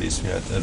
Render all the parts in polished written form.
20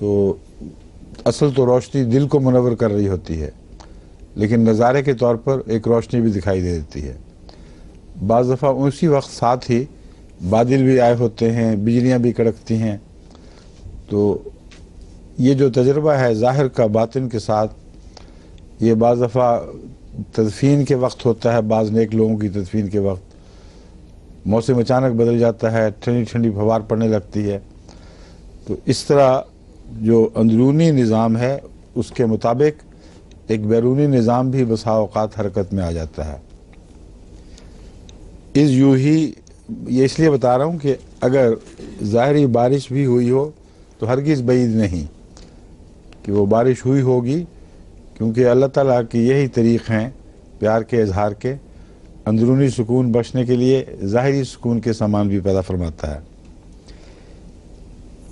تو اصل تو روشنی دل کو منور کر رہی ہوتی ہے، لیکن نظارے کے طور پر ایک روشنی بھی دکھائی دے دیتی ہے۔ بعض دفعہ اسی وقت ساتھ ہی بادل بھی آئے ہوتے ہیں، بجلیاں بھی کڑکتی ہیں۔ تو یہ جو تجربہ ہے ظاہر کا باطن کے ساتھ، یہ بعض دفعہ تدفین کے وقت ہوتا ہے، بعض نیک لوگوں کی تدفین کے وقت موسم اچانک بدل جاتا ہے، ٹھنڈی ٹھنڈی پھوار پڑنے لگتی ہے۔ تو اس طرح جو اندرونی نظام ہے اس کے مطابق ایک بیرونی نظام بھی بسا اوقات حرکت میں آ جاتا ہے۔ یوں ہی یہ اس لیے بتا رہا ہوں کہ اگر ظاہری بارش بھی ہوئی ہو تو ہرگز بعید نہیں کہ وہ بارش ہوئی ہوگی، کیونکہ اللہ تعالیٰ کی یہی طریق ہیں پیار کے اظہار کے۔ اندرونی سکون بخشنے کے لیے ظاہری سکون کے سامان بھی پیدا فرماتا ہے۔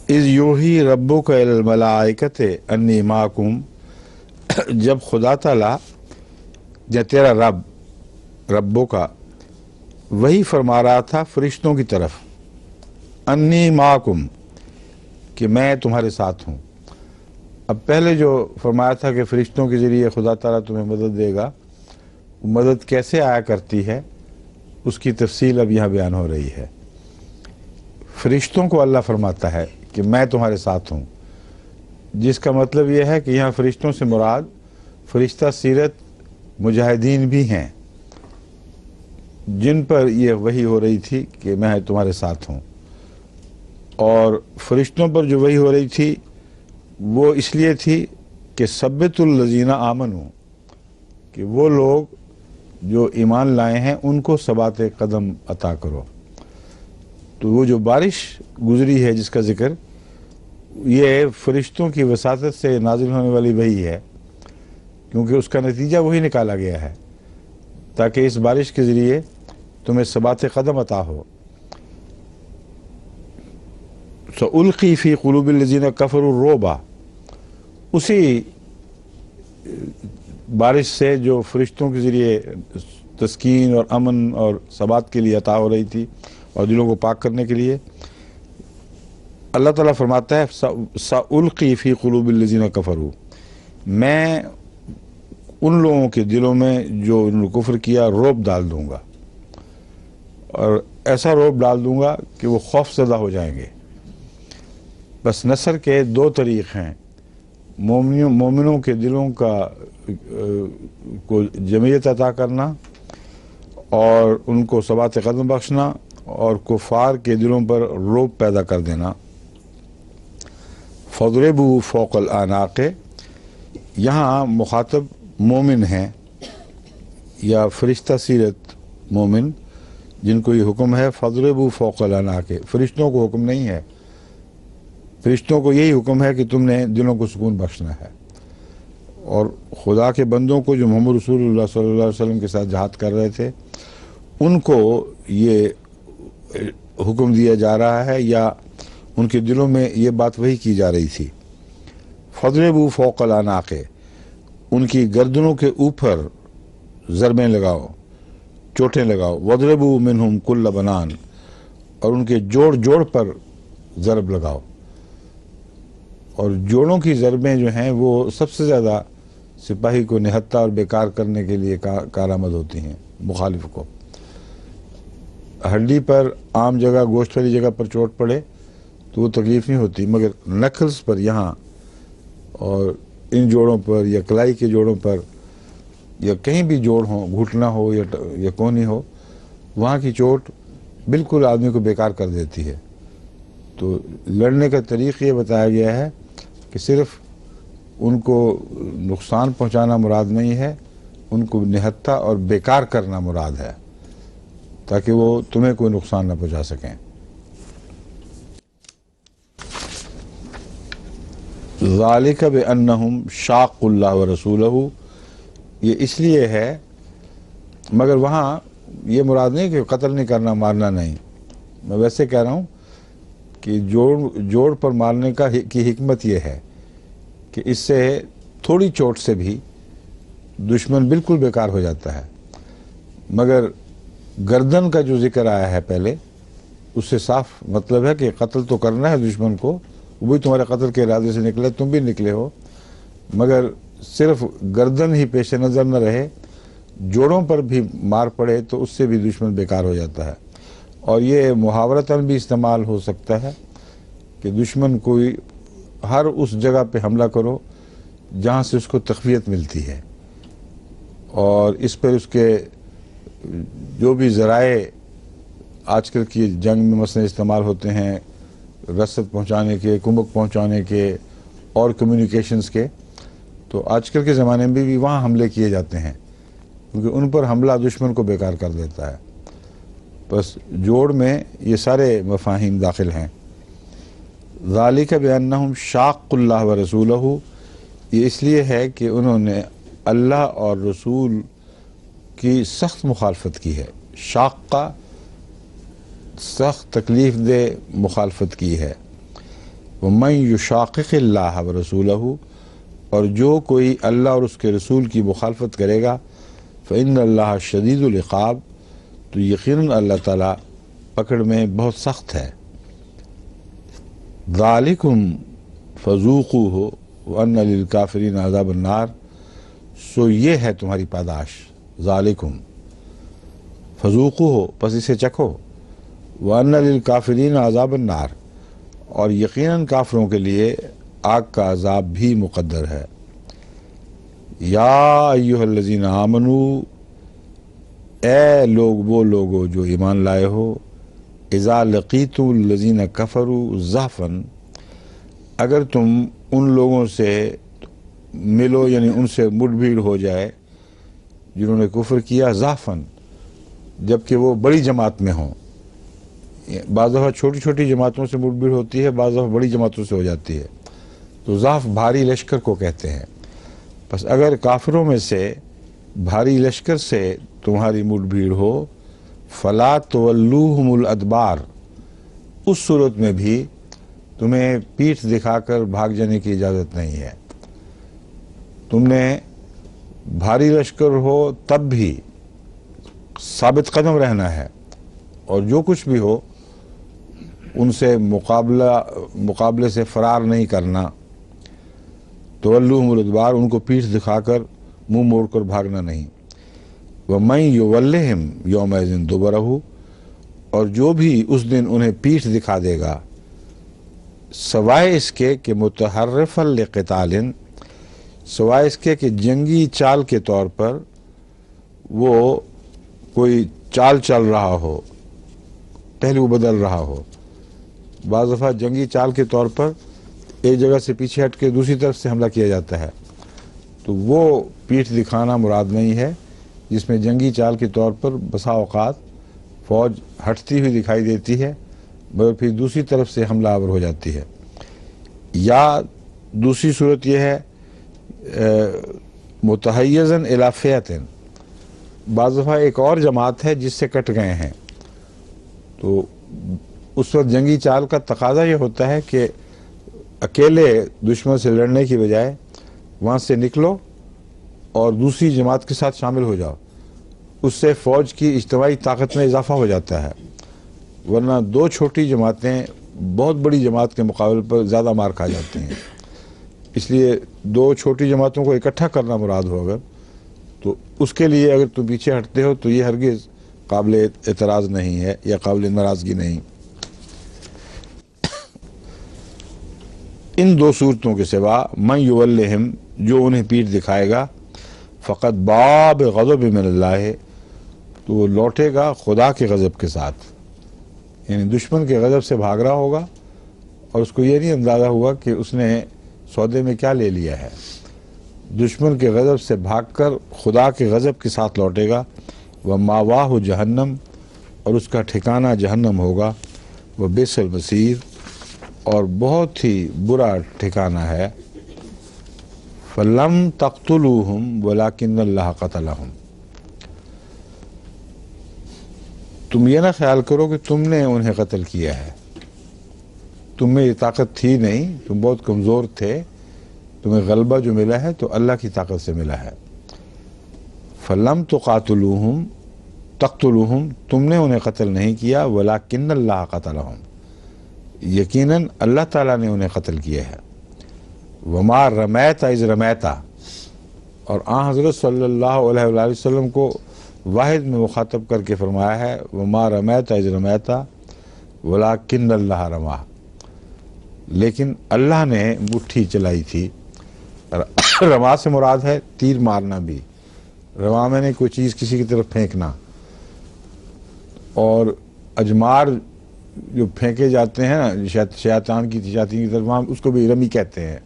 اذ یوحی ربک الی الملائکۃ انی معکم، جب خدا تعالیٰ یا تیرا ربوں کا وہی فرما رہا تھا فرشتوں کی طرف، انی معکم، کہ میں تمہارے ساتھ ہوں۔ اب پہلے جو فرمایا تھا کہ فرشتوں کے ذریعے خدا تعالیٰ تمہیں مدد دے گا، وہ مدد کیسے آیا کرتی ہے اس کی تفصیل اب یہاں بیان ہو رہی ہے۔ فرشتوں کو اللہ فرماتا ہے کہ میں تمہارے ساتھ ہوں، جس کا مطلب یہ ہے کہ یہاں فرشتوں سے مراد فرشتہ سیرت مجاہدین بھی ہیں، جن پر یہ وحی ہو رہی تھی کہ میں تمہارے ساتھ ہوں۔ اور فرشتوں پر جو وحی ہو رہی تھی وہ اس لیے تھی کہ ثبت الذین آمنوا، کہ وہ لوگ جو ایمان لائے ہیں ان کو ثبات قدم عطا کرو۔ تو وہ جو بارش گزری ہے جس کا ذکر، یہ فرشتوں کی وساطت سے نازل ہونے والی وحی ہے، کیونکہ اس کا نتیجہ وہی نکالا گیا ہے تاکہ اس بارش کے ذریعے تمہیں ثبات قدم عطا ہو۔ سألقی فی قلوب الذین کفروا الرعب، اسی بارش سے جو فرشتوں کے ذریعے تسکین اور امن اور ثبات کے لیے عطا ہو رہی تھی اور دلوں کو پاک کرنے کے لیے، اللہ تعالیٰ فرماتا ہے سألقی فی قلوب الذین کفروا، میں ان لوگوں کے دلوں میں جو انہوں نے کفر کیا رعب ڈال دوں گا، اور ایسا رعب ڈال دوں گا کہ وہ خوف زدہ ہو جائیں گے۔ بس نصر کے دو طریق ہیں، مومنوں کے دلوں کو جمعیت عطا کرنا اور ان کو ثبات قدم بخشنا، اور کفار کے دلوں پر رعب پیدا کر دینا۔ فَاضْرِبُوا فَوْقَ الْأَعْنَاقِ، یہاں مخاطب مومن ہیں یا فرشتہ سیرت مومن جن کو یہ حکم ہے فَاضْرِبُوا فَوْقَ الْأَعْنَاقِ، فرشتوں کو حکم نہیں ہے۔ فرشتوں کو یہی حکم ہے کہ تم نے دلوں کو سکون بخشنا ہے، اور خدا کے بندوں کو جو محمد رسول اللہ صلی اللہ علیہ وسلم کے ساتھ جہاد کر رہے تھے ان کو یہ حکم دیا جا رہا ہے، یا ان کے دلوں میں یہ بات وہی کی جا رہی تھی۔ فَاضْرِبُوا فَوْقَ الْأَعْنَاقِ، ان کی گردنوں کے اوپر ضربیں لگاؤ، چوٹیں لگاؤ۔ وَاضْرِبُوا مِنْهُمْ كُلَّ بَنَانٍ، اور ان کے جوڑ جوڑ پر ضرب لگاؤ۔ اور جوڑوں کی ضربیں جو ہیں وہ سب سے زیادہ سپاہی کو نہتہ اور بیکار کرنے کے لیے کارآمد ہوتی ہیں، مخالف کو۔ ہڈی پر عام جگہ، گوشت والی جگہ پر چوٹ پڑے تو وہ تکلیف نہیں ہوتی، مگر نکلز پر یہاں اور ان جوڑوں پر یا کلائی کے جوڑوں پر یا کہیں بھی جوڑ ہو، گھٹنا ہو یا کونی ہو، وہاں کی چوٹ بالکل آدمی کو بیکار کر دیتی ہے۔ تو لڑنے کا طریق یہ بتایا گیا ہے کہ صرف ان کو نقصان پہنچانا مراد نہیں ہے، ان کو نہتہ اور بیکار کرنا مراد ہے، تاکہ وہ تمہیں کوئی نقصان نہ پہنچا سکیں۔ ذالک بانہم شاقوا اللہ ورسولہ، یہ اس لیے ہے، مگر وہاں یہ مراد نہیں کہ قتل نہیں کرنا، مارنا نہیں۔ میں ویسے کہہ رہا ہوں کہ جوڑ پر مارنے کی حکمت یہ ہے کہ اس سے تھوڑی چوٹ سے بھی دشمن بالکل بیکار ہو جاتا ہے، مگر گردن کا جو ذکر آیا ہے پہلے، اس سے صاف مطلب ہے کہ قتل تو کرنا ہے دشمن کو، وہ بھی تمہارے قتل کے ارادے سے نکلے، تم بھی نکلے ہو، مگر صرف گردن ہی پیش نظر نہ رہے، جوڑوں پر بھی مار پڑے تو اس سے بھی دشمن بیکار ہو جاتا ہے۔ اور یہ محاورتاً بھی استعمال ہو سکتا ہے کہ دشمن کوئی ہر اس جگہ پہ حملہ کرو جہاں سے اس کو تقویت ملتی ہے، اور اس پر اس کے جو بھی ذرائع آج کل کی جنگ میں مثلا استعمال ہوتے ہیں، رسد پہنچانے کے، کمک پہنچانے کے اور کمیونیکیشنز کے، تو آج کل کے زمانے میں بھی وہاں حملے کیے جاتے ہیں، کیونکہ ان پر حملہ دشمن کو بیکار کر دیتا ہے۔ بس جوڑ میں یہ سارے مفاہیم داخل ہیں۔ ذالک بأنہم شاقوا اللہ ورسولہ، یہ اس لیے ہے کہ انہوں نے اللہ اور رسول کی سخت مخالفت کی ہے۔ شاقہ سخت تکلیف دہ مخالفت کی ہے۔ ومن یشاقق اللہ ورسولہ، اور جو کوئی اللہ اور اس کے رسول کی مخالفت کرے گا، فإن اللہ شدید العقاب، تو یقیناً اللہ تعالیٰ پکڑ میں بہت سخت ہے۔ ذالکم فذوقوہ وان للکافرین عذاب النار، سو یہ ہے تمہاری پاداش، ذالکم فذوقوہ، پس اسے چکھو، وان للکافرین عذاب النار، اور یقیناً کافروں کے لیے آگ کا عذاب بھی مقدر ہے۔ یا ایھا الذین آمنوا، اے لوگ، وہ لوگو جو ایمان لائے ہو، اذا لقیتم الذین کفروا زحفا، اگر تم ان لوگوں سے ملو، یعنی ان سے مٹ بھیڑ ہو جائے جنہوں نے کفر کیا، زحفا، جبکہ وہ بڑی جماعت میں ہوں۔ بعض دفعہ چھوٹی چھوٹی جماعتوں سے مٹ بھیڑ ہوتی ہے، بعض دفعہ بڑی جماعتوں سے ہو جاتی ہے، تو زحف بھاری لشکر کو کہتے ہیں۔ بس اگر کافروں میں سے بھاری لشکر سے تمہاری مٹ بھیڑ ہو، فلا تولوہم الادبار، اس صورت میں بھی تمہیں پیٹھ دکھا کر بھاگ جانے کی اجازت نہیں ہے۔ تم نے بھاری لشکر ہو تب بھی ثابت قدم رہنا ہے، اور جو کچھ بھی ہو ان سے مقابلے سے فرار نہیں کرنا۔ تولوہم الادبار، ان کو پیٹھ دکھا کر منہ موڑ کر بھاگنا نہیں۔ وَمَن يُوَلِّهِمْ يَوْمَئِذٍ دُبُرَهُ، اور جو بھی اس دن انہیں پیٹھ دکھا دے گا، سوائے اس کے کہ متحرفا لقتال، سوائے اس کے کہ جنگی چال کے طور پر وہ کوئی چال چل رہا ہو، پہلو بدل رہا ہو۔ بعض دفعہ جنگی چال کے طور پر ایک جگہ سے پیچھے ہٹ کے دوسری طرف سے حملہ کیا جاتا ہے، تو وہ پیٹھ دکھانا مراد نہیں ہے، جس میں جنگی چال کے طور پر بسا اوقات فوج ہٹتی ہوئی دکھائی دیتی ہے مگر پھر دوسری طرف سے حملہ آور ہو جاتی ہے۔ یا دوسری صورت یہ ہے متحیزاً الی فئۃ، بعض دفعہ ایک اور جماعت ہے جس سے کٹ گئے ہیں، تو اس وقت جنگی چال کا تقاضا یہ ہوتا ہے کہ اکیلے دشمن سے لڑنے کی بجائے وہاں سے نکلو اور دوسری جماعت کے ساتھ شامل ہو جاؤ، اس سے فوج کی اجتماعی طاقت میں اضافہ ہو جاتا ہے، ورنہ دو چھوٹی جماعتیں بہت بڑی جماعت کے مقابلے پر زیادہ مار کھا جاتی ہیں۔ اس لیے دو چھوٹی جماعتوں کو اکٹھا کرنا مراد ہو اگر، تو اس کے لیے اگر تم پیچھے ہٹتے ہو تو یہ ہرگز قابل اعتراض نہیں ہے یا قابل ناراضگی نہیں۔ ان دو صورتوں کے سوا من یولہم، جو انہیں پیٹھ دکھائے گا، فقط باب غضب من اللہ، تو وہ لوٹے گا خدا کے غضب کے ساتھ، یعنی دشمن کے غضب سے بھاگ رہا ہوگا اور اس کو یہ نہیں اندازہ ہوا کہ اس نے سودے میں کیا لے لیا ہے، دشمن کے غضب سے بھاگ کر خدا کے غضب کے ساتھ لوٹے گا۔ وَمَأْوَاهُ جہنم، اور اس کا ٹھکانہ جہنم ہوگا، وَبِئْسَ الْمَصِيرُ، اور بہت ہی برا ٹھکانہ ہے۔ فَلَمْ تَقْتُلُوهُمْ وَلَكِنَّ اللَّهَ قَتَلَهُمْ، تم یہ نہ خیال کرو کہ تم نے انہیں قتل کیا ہے، تم میں یہ طاقت تھی نہیں، تم بہت کمزور تھے، تمہیں غلبہ جو ملا ہے تو اللہ کی طاقت سے ملا ہے۔ فَلَمْ تُقَاتِلُوهُمْ، تم نے انہیں قتل نہیں کیا، وَلَكِنَّ اللَّهَ قَتَلَهُمْ، یقیناً اللہ تعالیٰ نے انہیں قتل کیا ہے. وما رمیت اذ رمیتا، اور آن حضرت صلی اللہ علیہ وآلہ وسلم کو واحد میں مخاطب کر کے فرمایا ہے وما رمیت اذ رمیتا ولکن اللہ رما، لیکن اللہ نے مٹھی چلائی تھی. رما سے مراد ہے تیر مارنا بھی. رما میں نے کوئی چیز کسی کی طرف پھینکنا، اور اجمار جو پھینکے جاتے ہیں نا شیطان کی شیاطین کی طرف، اس کو بھی رمی کہتے ہیں.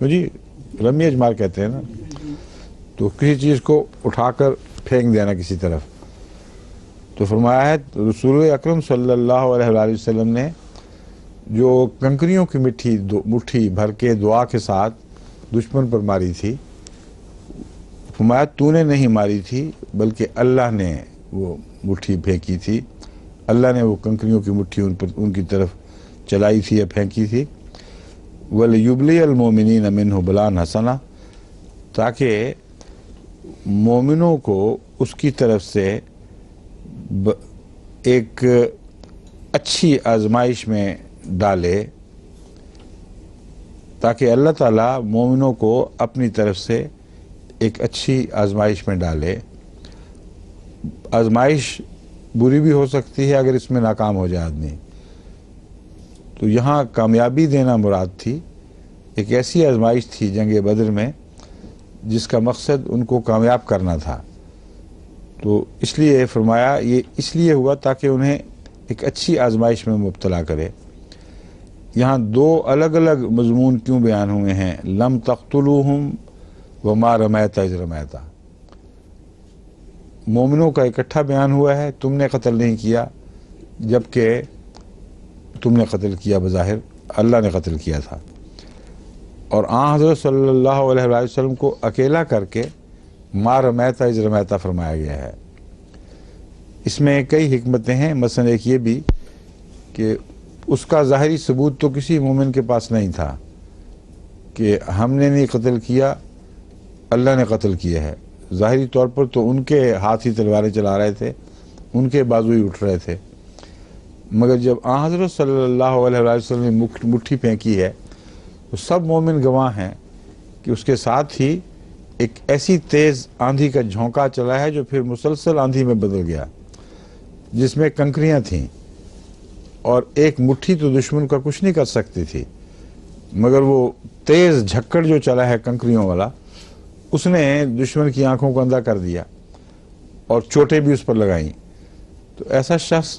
جی رمی اجمار کہتے ہیں نا. تو کسی چیز کو اٹھا کر پھینک دینا کسی طرف. تو فرمایا ہے رسول اکرم صلی اللہ علیہ وآلہ وسلم نے جو کنکریوں کی مٹھی بھر کے دعا کے ساتھ دشمن پر ماری تھی، فرمایا تو نے نہیں ماری تھی بلکہ اللہ نے وہ مٹھی پھینکی تھی. اللہ نے وہ کنکریوں کی مٹھی ان کی طرف چلائی تھی یا پھینکی تھی. وَلِيُبْلِيَ الْمُؤْمِنِينَ مِنْهُ بَلَاءً حَسَنًا، تاکہ مومنوں کو اس کی طرف سے ایک اچھی آزمائش میں ڈالے، تاکہ اللہ تعالیٰ مومنوں کو اپنی طرف سے ایک اچھی آزمائش میں ڈالے. آزمائش بری بھی ہو سکتی ہے اگر اس میں ناکام ہو جائے آدمی. تو یہاں کامیابی دینا مراد تھی. ایک ایسی آزمائش تھی جنگ بدر میں جس کا مقصد ان کو کامیاب کرنا تھا. تو اس لیے فرمایا یہ اس لیے ہوا تاکہ انہیں ایک اچھی آزمائش میں مبتلا کرے. یہاں دو الگ الگ مضمون کیوں بیان ہوئے ہیں؟ لم تقتلوہم وما رمیت اذ رمیتا. مومنوں کا اکٹھا بیان ہوا ہے، تم نے قتل نہیں کیا، جبکہ تم نے قتل کیا بظاہر اللہ نے قتل کیا تھا. اور آن حضرت صلی اللہ علیہ وآلہ وسلم کو اکیلا کر کے ما رمیت اذ رمیتا فرمایا گیا ہے. اس میں کئی حکمتیں ہیں. مثلا ایک یہ بھی کہ اس کا ظاہری ثبوت تو کسی مومن کے پاس نہیں تھا کہ ہم نے نہیں قتل کیا اللہ نے قتل کیا ہے. ظاہری طور پر تو ان کے ہاتھ ہی تلواریں چلا رہے تھے، ان کے بازو ہی اٹھ رہے تھے. مگر جب آن حضرت صلی اللہ علیہ وآلہ وسلم نے مٹھی پھینکی ہے تو سب مومن گواہ ہیں کہ اس کے ساتھ ہی ایک ایسی تیز آندھی کا جھونکا چلا ہے جو پھر مسلسل آندھی میں بدل گیا، جس میں کنکریاں تھیں. اور ایک مٹھی تو دشمن کا کچھ نہیں کر سکتی تھی، مگر وہ تیز جھکڑ جو چلا ہے کنکریوں والا، اس نے دشمن کی آنکھوں کو اندھا کر دیا اور چوٹیں بھی اس پر لگائیں. تو ایسا شخص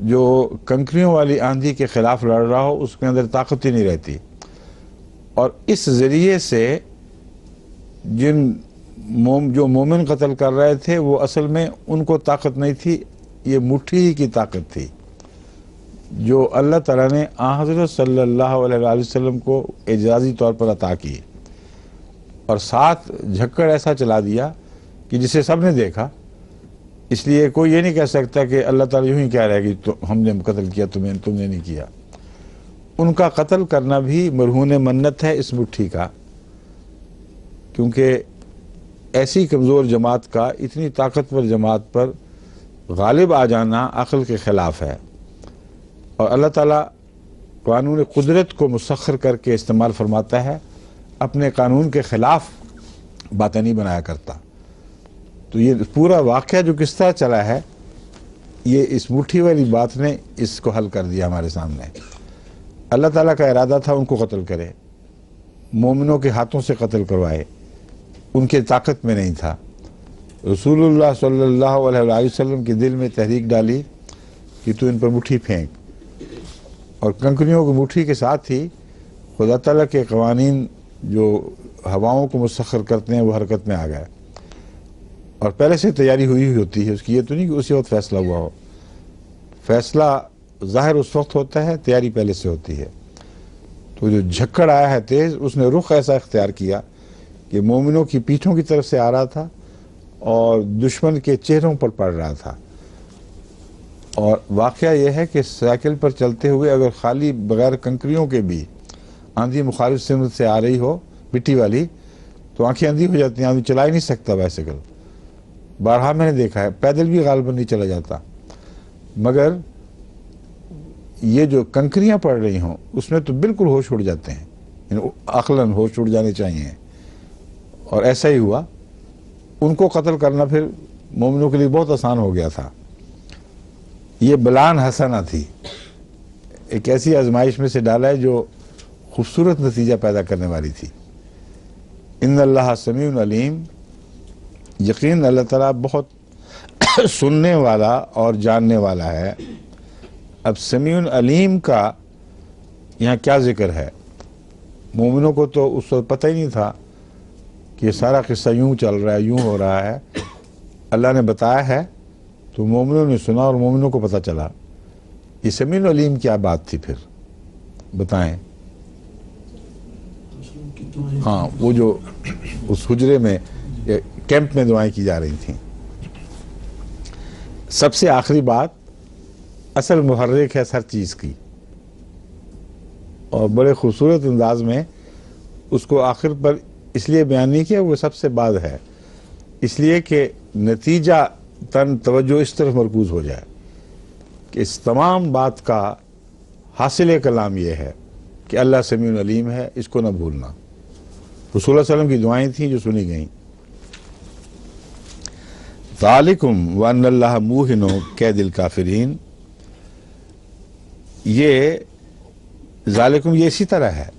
جو کنکریوں والی آندھی کے خلاف لڑ رہا ہو اس کے اندر طاقت ہی نہیں رہتی. اور اس ذریعے سے جو مومن قتل کر رہے تھے وہ اصل میں ان کو طاقت نہیں تھی، یہ مٹھی ہی کی طاقت تھی جو اللہ تعالیٰ نے آن حضرت صلی اللہ علیہ وآلہ وسلم کو اعجازی طور پر عطا کی. اور ساتھ جھکڑ ایسا چلا دیا کہ جسے سب نے دیکھا. اس لیے کوئی یہ نہیں کہہ سکتا کہ اللہ تعالیٰ یوں ہی کہہ رہا ہے کہ ہم نے قتل کیا تم نے نہیں کیا. ان کا قتل کرنا بھی مرہون منت ہے اس مٹھی کا، کیونکہ ایسی کمزور جماعت کا اتنی طاقتور جماعت پر غالب آ جانا عقل کے خلاف ہے. اور اللہ تعالیٰ قانون قدرت کو مسخر کر کے استعمال فرماتا ہے، اپنے قانون کے خلاف باتیں نہیں بنایا کرتا. تو یہ پورا واقعہ جو کس طرح چلا ہے، یہ اس مٹھی والی بات نے اس کو حل کر دیا ہمارے سامنے. اللہ تعالیٰ کا ارادہ تھا ان کو قتل کرے، مومنوں کے ہاتھوں سے قتل کروائے، ان کے طاقت میں نہیں تھا. رسول اللہ صلی اللہ علیہ وآلہ وسلم کے دل میں تحریک ڈالی کہ تو ان پر مٹھی پھینک، اور کنکریوں کی مٹھی کے ساتھ ہی خدا تعالیٰ کے قوانین جو ہواؤں کو مسخر کرتے ہیں وہ حرکت میں آ گئے. اور پہلے سے تیاری ہوئی ہوتی ہے اس کی، یہ تو نہیں کہ اسی وقت فیصلہ ہوا ہو. فیصلہ ظاہر اس وقت ہوتا ہے، تیاری پہلے سے ہوتی ہے. تو جو جھکڑ آیا ہے تیز، اس نے رخ ایسا اختیار کیا کہ مومنوں کی پیٹھوں کی طرف سے آ رہا تھا اور دشمن کے چہروں پر پڑ رہا تھا. اور واقعہ یہ ہے کہ سائیکل پر چلتے ہوئے اگر خالی بغیر کنکریوں کے بھی آندھی مخالف سمت سے آ رہی ہو مٹی والی تو آنکھیں اندھی ہو جاتی ہیں، آدمی چلا ہی نہیں سکتا بائسیکل. بارہا میں نے دیکھا ہے، پیدل بھی غالباً نہیں چلا جاتا. مگر یہ جو کنکریاں پڑ رہی ہوں اس میں تو بالکل ہوش اڑ جاتے ہیں، یعنی عقلاً ہوش اڑ جانے چاہیے، اور ایسا ہی ہوا۔ ان کو قتل کرنا پھر مومنوں کے لیے بہت آسان ہو گیا تھا۔ یہ بلان حسنہ تھی، ایک ایسی آزمائش میں سے ڈالا ہے جو خوبصورت نتیجہ پیدا کرنے والی تھی۔ ان اللہ سمیع علیم، یقین اللہ تعالیٰ بہت سننے والا اور جاننے والا ہے۔ اب سمیع علیم کا یہاں کیا ذکر ہے؟ مومنوں کو تو اس وقت پتہ ہی نہیں تھا کہ یہ سارا قصہ یوں چل رہا ہے، یوں ہو رہا ہے، اللہ نے بتایا ہے تو مومنوں نے سنا اور مومنوں کو پتہ چلا۔ یہ سمیع علیم کیا بات تھی پھر بتائیں؟ ہاں، وہ جو اس حجرے میں کیمپ میں دعائیں کی جا رہی تھیں۔ سب سے آخری بات اصل محرک ہے ہر چیز کی، اور بڑے خوبصورت انداز میں اس کو آخر پر اس لیے بیان نہیں کیا وہ سب سے بعد ہے، اس لیے کہ نتیجہ توجہ اس طرف مرکوز ہو جائے کہ اس تمام بات کا حاصل کلام یہ ہے کہ اللہ سمیع علیم ہے، اس کو نہ بھولنا۔ رسول اللہ علیہ وسلم کی دعائیں تھیں جو سنی گئیں۔ ذالکم وان اللہ موہن کید الکافرین، یہ ذالکم یہ اسی طرح ہے،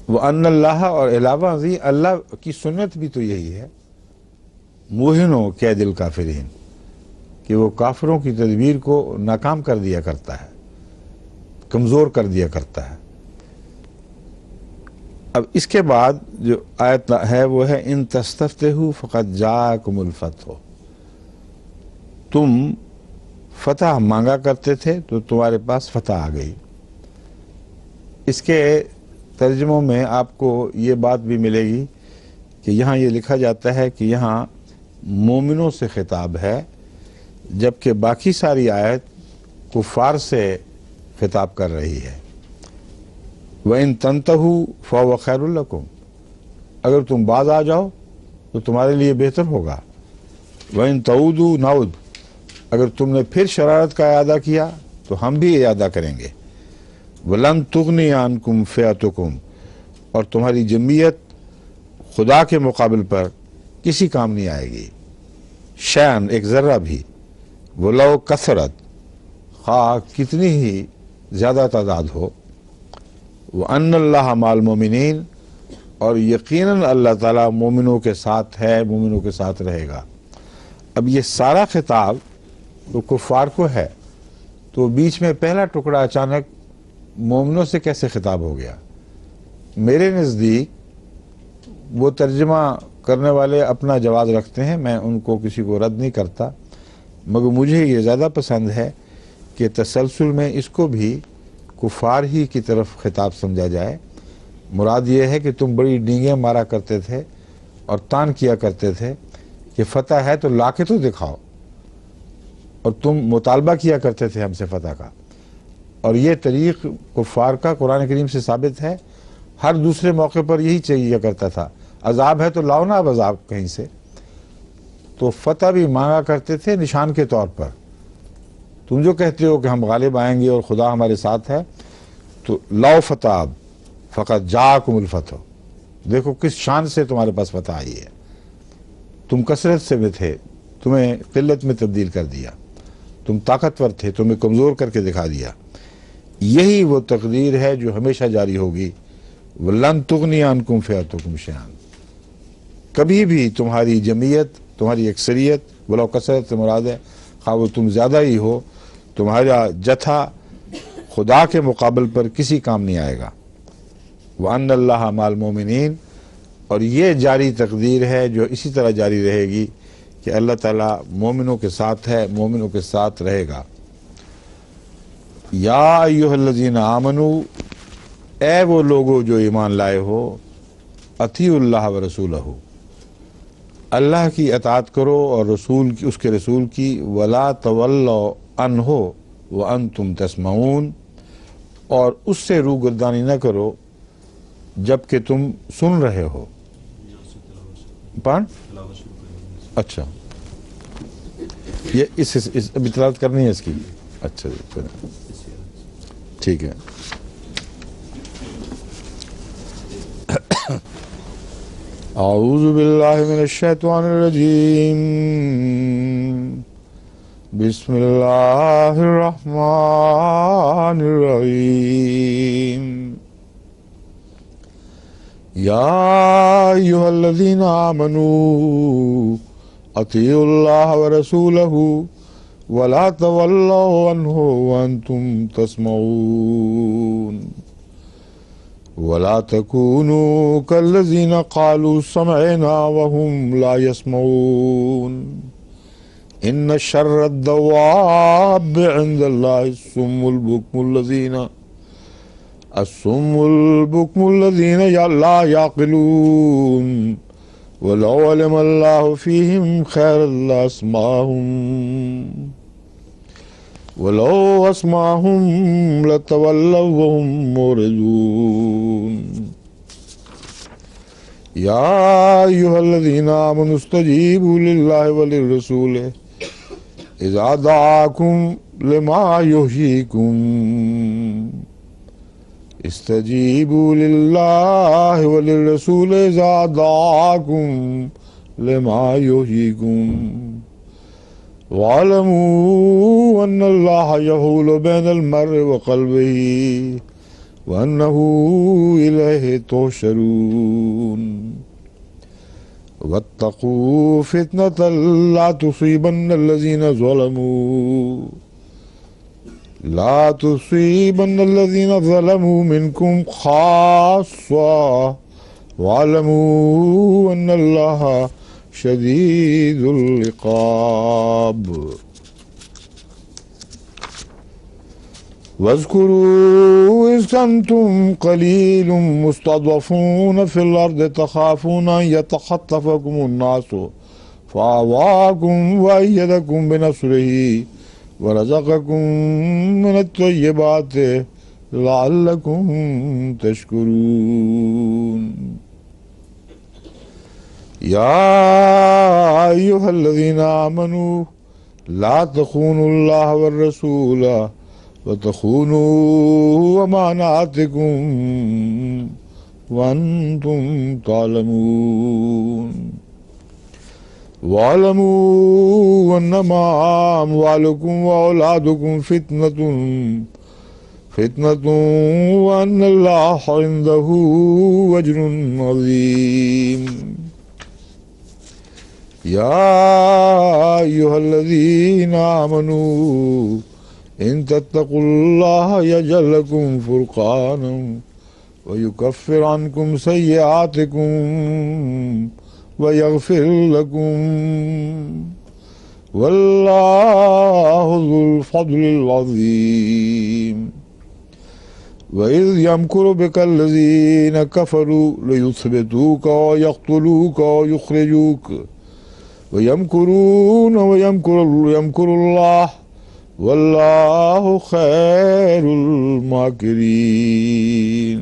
وان اللہ اور علاوہ ازیں اللہ کی سنت بھی تو یہی ہے، موہن کید الکافرین، کہ وہ کافروں کی تدبیر کو ناکام کر دیا کرتا ہے، کمزور کر دیا کرتا ہے۔ اب اس کے بعد جو آیت ہے وہ ہے ان تستفتحوا فقد جاءکم الفتح، تم فتح مانگا کرتے تھے تو تمہارے پاس فتح آ گئی۔ اس کے ترجموں میں آپ کو یہ بات بھی ملے گی کہ یہاں یہ لکھا جاتا ہے کہ یہاں مومنوں سے خطاب ہے، جبکہ باقی ساری آیت کفار سے خطاب کر رہی ہے۔ وَإِن تَنْتَهُوا فَهُوَ خَيْرٌ لَكُمْ، اگر تم باز آ جاؤ تو تمہارے لیے بہتر ہوگا۔ وَإِن تَعُودُوا نَعُدْ، اگر تم نے پھر شرارت کا اعادہ کیا تو ہم بھی اعادہ کریں گے۔ وَلَن تُغْنِيَ عَنْكُمْ فِئَتُكُمْ، اور تمہاری جمعیت خدا کے مقابل پر کسی کام نہیں آئے گی، شیئن ایک ذرہ بھی، وَلَوْ کثرت، خواہ کتنی ہی زیادہ تعداد ہو، وَأَنَّ اللَّهَ مَعَ الْمُؤْمِنِينَ، اور یقیناً اللہ تعالیٰ مومنوں کے ساتھ ہے، مومنوں کے ساتھ رہے گا۔ اب یہ سارا خطاب تو کفار کو ہے، تو بیچ میں پہلا ٹکڑا اچانک مومنوں سے کیسے خطاب ہو گیا؟ میرے نزدیک وہ ترجمہ کرنے والے اپنا جواز رکھتے ہیں، میں ان کو کسی کو رد نہیں کرتا، مگر مجھے یہ زیادہ پسند ہے کہ تسلسل میں اس کو بھی کفار ہی کی طرف خطاب سمجھا جائے۔ مراد یہ ہے کہ تم بڑی ڈینگیں مارا کرتے تھے اور تان کیا کرتے تھے کہ فتح ہے تو لا کے تو دکھاؤ، اور تم مطالبہ کیا کرتے تھے ہم سے فتح کا، اور یہ طریق کفار کا قرآن کریم سے ثابت ہے، ہر دوسرے موقع پر یہی چاہیے کرتا تھا، عذاب ہے تو لاؤ نا اب عذاب کہیں سے، تو فتح بھی مانگا کرتے تھے نشان کے طور پر۔ تم جو کہتے ہو کہ ہم غالب آئیں گے اور خدا ہمارے ساتھ ہے، تو لاؤ فتح اب، فقط جاءکم الفتح، دیکھو کس شان سے تمہارے پاس فتح آئی ہے، تم کثرت سے میں تھے، تمہیں قلت میں تبدیل کر دیا، تم طاقتور تھے، تمہیں کمزور کر کے دکھا دیا۔ یہی وہ تقدیر ہے جو ہمیشہ جاری ہوگی، وَلَن تُغْنِيَ عَنْكُمْ فِئَتُكُمْ شَيْئًا، کبھی بھی تمہاری جمعیت، تمہاری اکثریت، ولو کثرت سے مراد ہے خواہ وہ تم زیادہ ہی ہو، تمہارا جتھا خدا کے مقابل پر کسی کام نہیں آئے گا۔ وَأَنَّ اللَّهَ مَعَ الْمُؤْمِنِينَ، اور یہ جاری تقدیر ہے جو اسی طرح جاری رہے گی کہ اللہ تعالیٰ مومنوں کے ساتھ ہے، مومنوں کے ساتھ رہے گا۔ یا ایھا الذین آمنوا، اے وہ لوگو جو ایمان لائے ہو، اطیعوا اللہ ورسولہ، اللہ کی اطاعت کرو اور رسول کی، اس کے رسول کی، ولا تولوا عنہ وانتم تسمعون، اور اس سے روگردانی نہ کرو جبکہ تم سن رہے ہو۔ پڑھ؟ اچھا، یہ اس ابھی تلاوت کرنی ہے اس کی؟ اچھا جی، ٹھیک ہے. اعوذ باللہ من الشیطان الرجیم. بسم اللہ الرحمن الرحیم. یا ایھا الذین آمنوا اطیعوا اللہ ورسولہ ولا تولوا عنہ وانتم تسمعون ولا تكونوا كالذين قالوا سمعنا وهم لا يسمعون ان شر الدواب عند الله الصم البكم الذين لا يعقلون ولو علم الله فيهم خيرا ولو أسمعهم لتولوا وهم معرضون. يا أيها الذين آمنوا استجيبوا لله وللرسول إذا دعاكم لما يحييكم. استجيبوا لله وللرسول إذا دعاكم لما يحييكم واعلموا أن الله يحول بين المرء وقلبه وأنه إليه تحشرون. واتقوا فتنة لا تصيبن الذين ظلموا منكم خاصة واعلموا أن الله شدید العقاب. واذکروا اذ کنتم قلیل مستضعفون فی الارض تخافون ان یتخطفکم الناس فآواکم وأیدکم بنصرہ ورزقکم من الطیبات لعلکم تشکرون. يا أيها الذين آمنوا لا تخونوا الله والرسول وتخونوا أماناتكم وأنتم تعلمون واعلموا أنما أموالكم وأولادكم فتنة وأن الله عنده أجر عظيم. يا أيها الذين آمنوا إن تتقوا الله يجعل لكم فرقانا ويكفر عنكم سيئاتكم ويغفر لكم والله ذو الفضل العظيم. وإذ يمكر بك الذين كفروا ليثبتوك ويقتلوك ويخرجوك ويمكرون ويمكر الله والله خير الماكرين.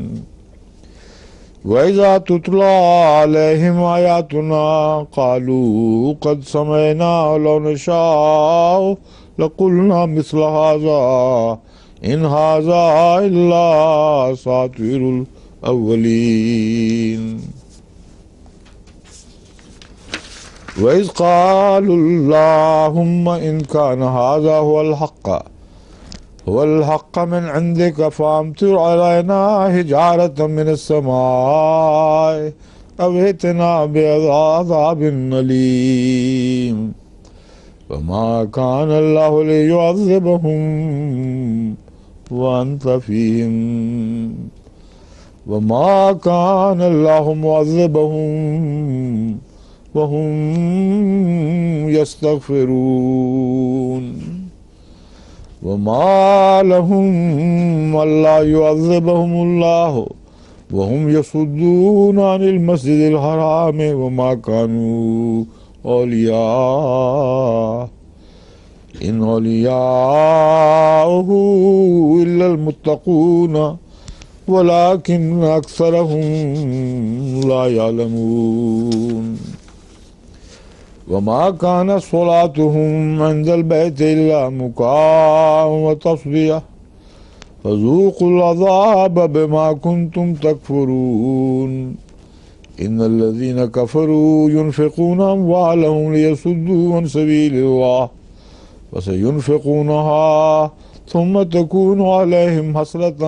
وإذا تتلى عليهم آياتنا قالوا قد سمعنا ولو نشاء لقلنا مثل هذا إن هذا إلا أساطير الأولين. وإذ قالوا اللهم إن كان هذا هو الحق من عندك فأمطر علينا حجارة من السماء أو ائتنا بعذاب أليم. وما كان الله ليعذبهم وأنت فيهم وما كان الله معذبهم وهم يستغفرون. وما لهم ألا يعذبهم الله وهم يصدون عن المسجد الحرام وما كانوا أولياء إن أولياؤه إلا المتقون ولكن أكثرهم لا يعلمون. وما كان صلاتهم عند البيت إلا مكاء وتصدية فذوقوا العذاب بما كنتم تكفرون إن الذين كفروا ينفقون أموالهم ليصدوا عن سبيل الله فسينفقونها ثم تكون عليهم حسرة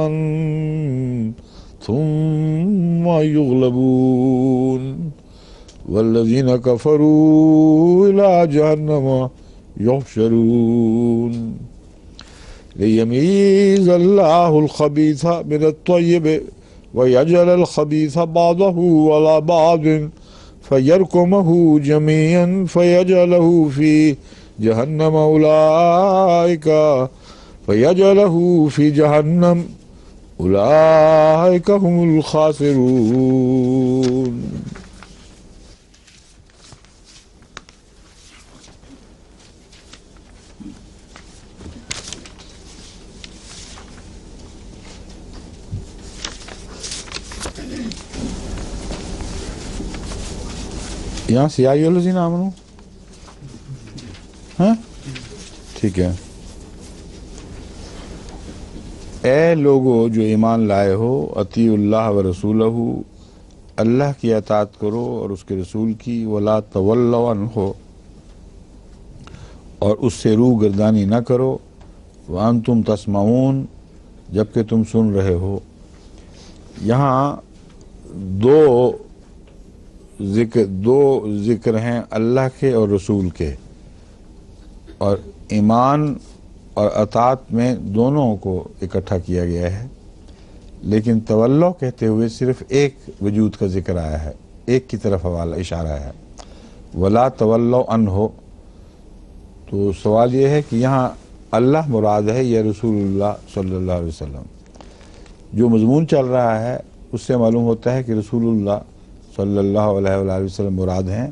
ثم يغلبون والذين كفروا إلى جهنم يحشرون ليميز الله الخبيث من الطيب ويجعل الخبيث بعضه على بعض فيركمه جميعا فيجعله في جهنم أولئك هم الخاسرون. یہاں سے یا ایھا الذین آمنوا ہاں ٹھیک ہے. اے لوگو جو ایمان لائے ہو، اطیعوا اللہ و رسولہ، اللہ کی اطاعت کرو اور اس کے رسول کی، ولا تولوا عنہ، اور اس سے روح گردانی نہ کرو، وانتم تسمعون، جبکہ تم سن رہے ہو. یہاں دو ذکر ہیں اللہ کے اور رسول کے، اور ایمان اور اطاعت میں دونوں کو اکٹھا کیا گیا ہے، لیکن تولو کہتے ہوئے صرف ایک وجود کا ذکر آیا ہے، ایک کی طرف حوالہ اشارہ ہے، ولا تولو عنہ. تو سوال یہ ہے کہ یہاں اللہ مراد ہے یا رسول اللہ صلی اللہ علیہ وسلم؟ جو مضمون چل رہا ہے اس سے معلوم ہوتا ہے کہ رسول اللہ صلی اللہ علیہ وآلہ وسلم مراد ہیں،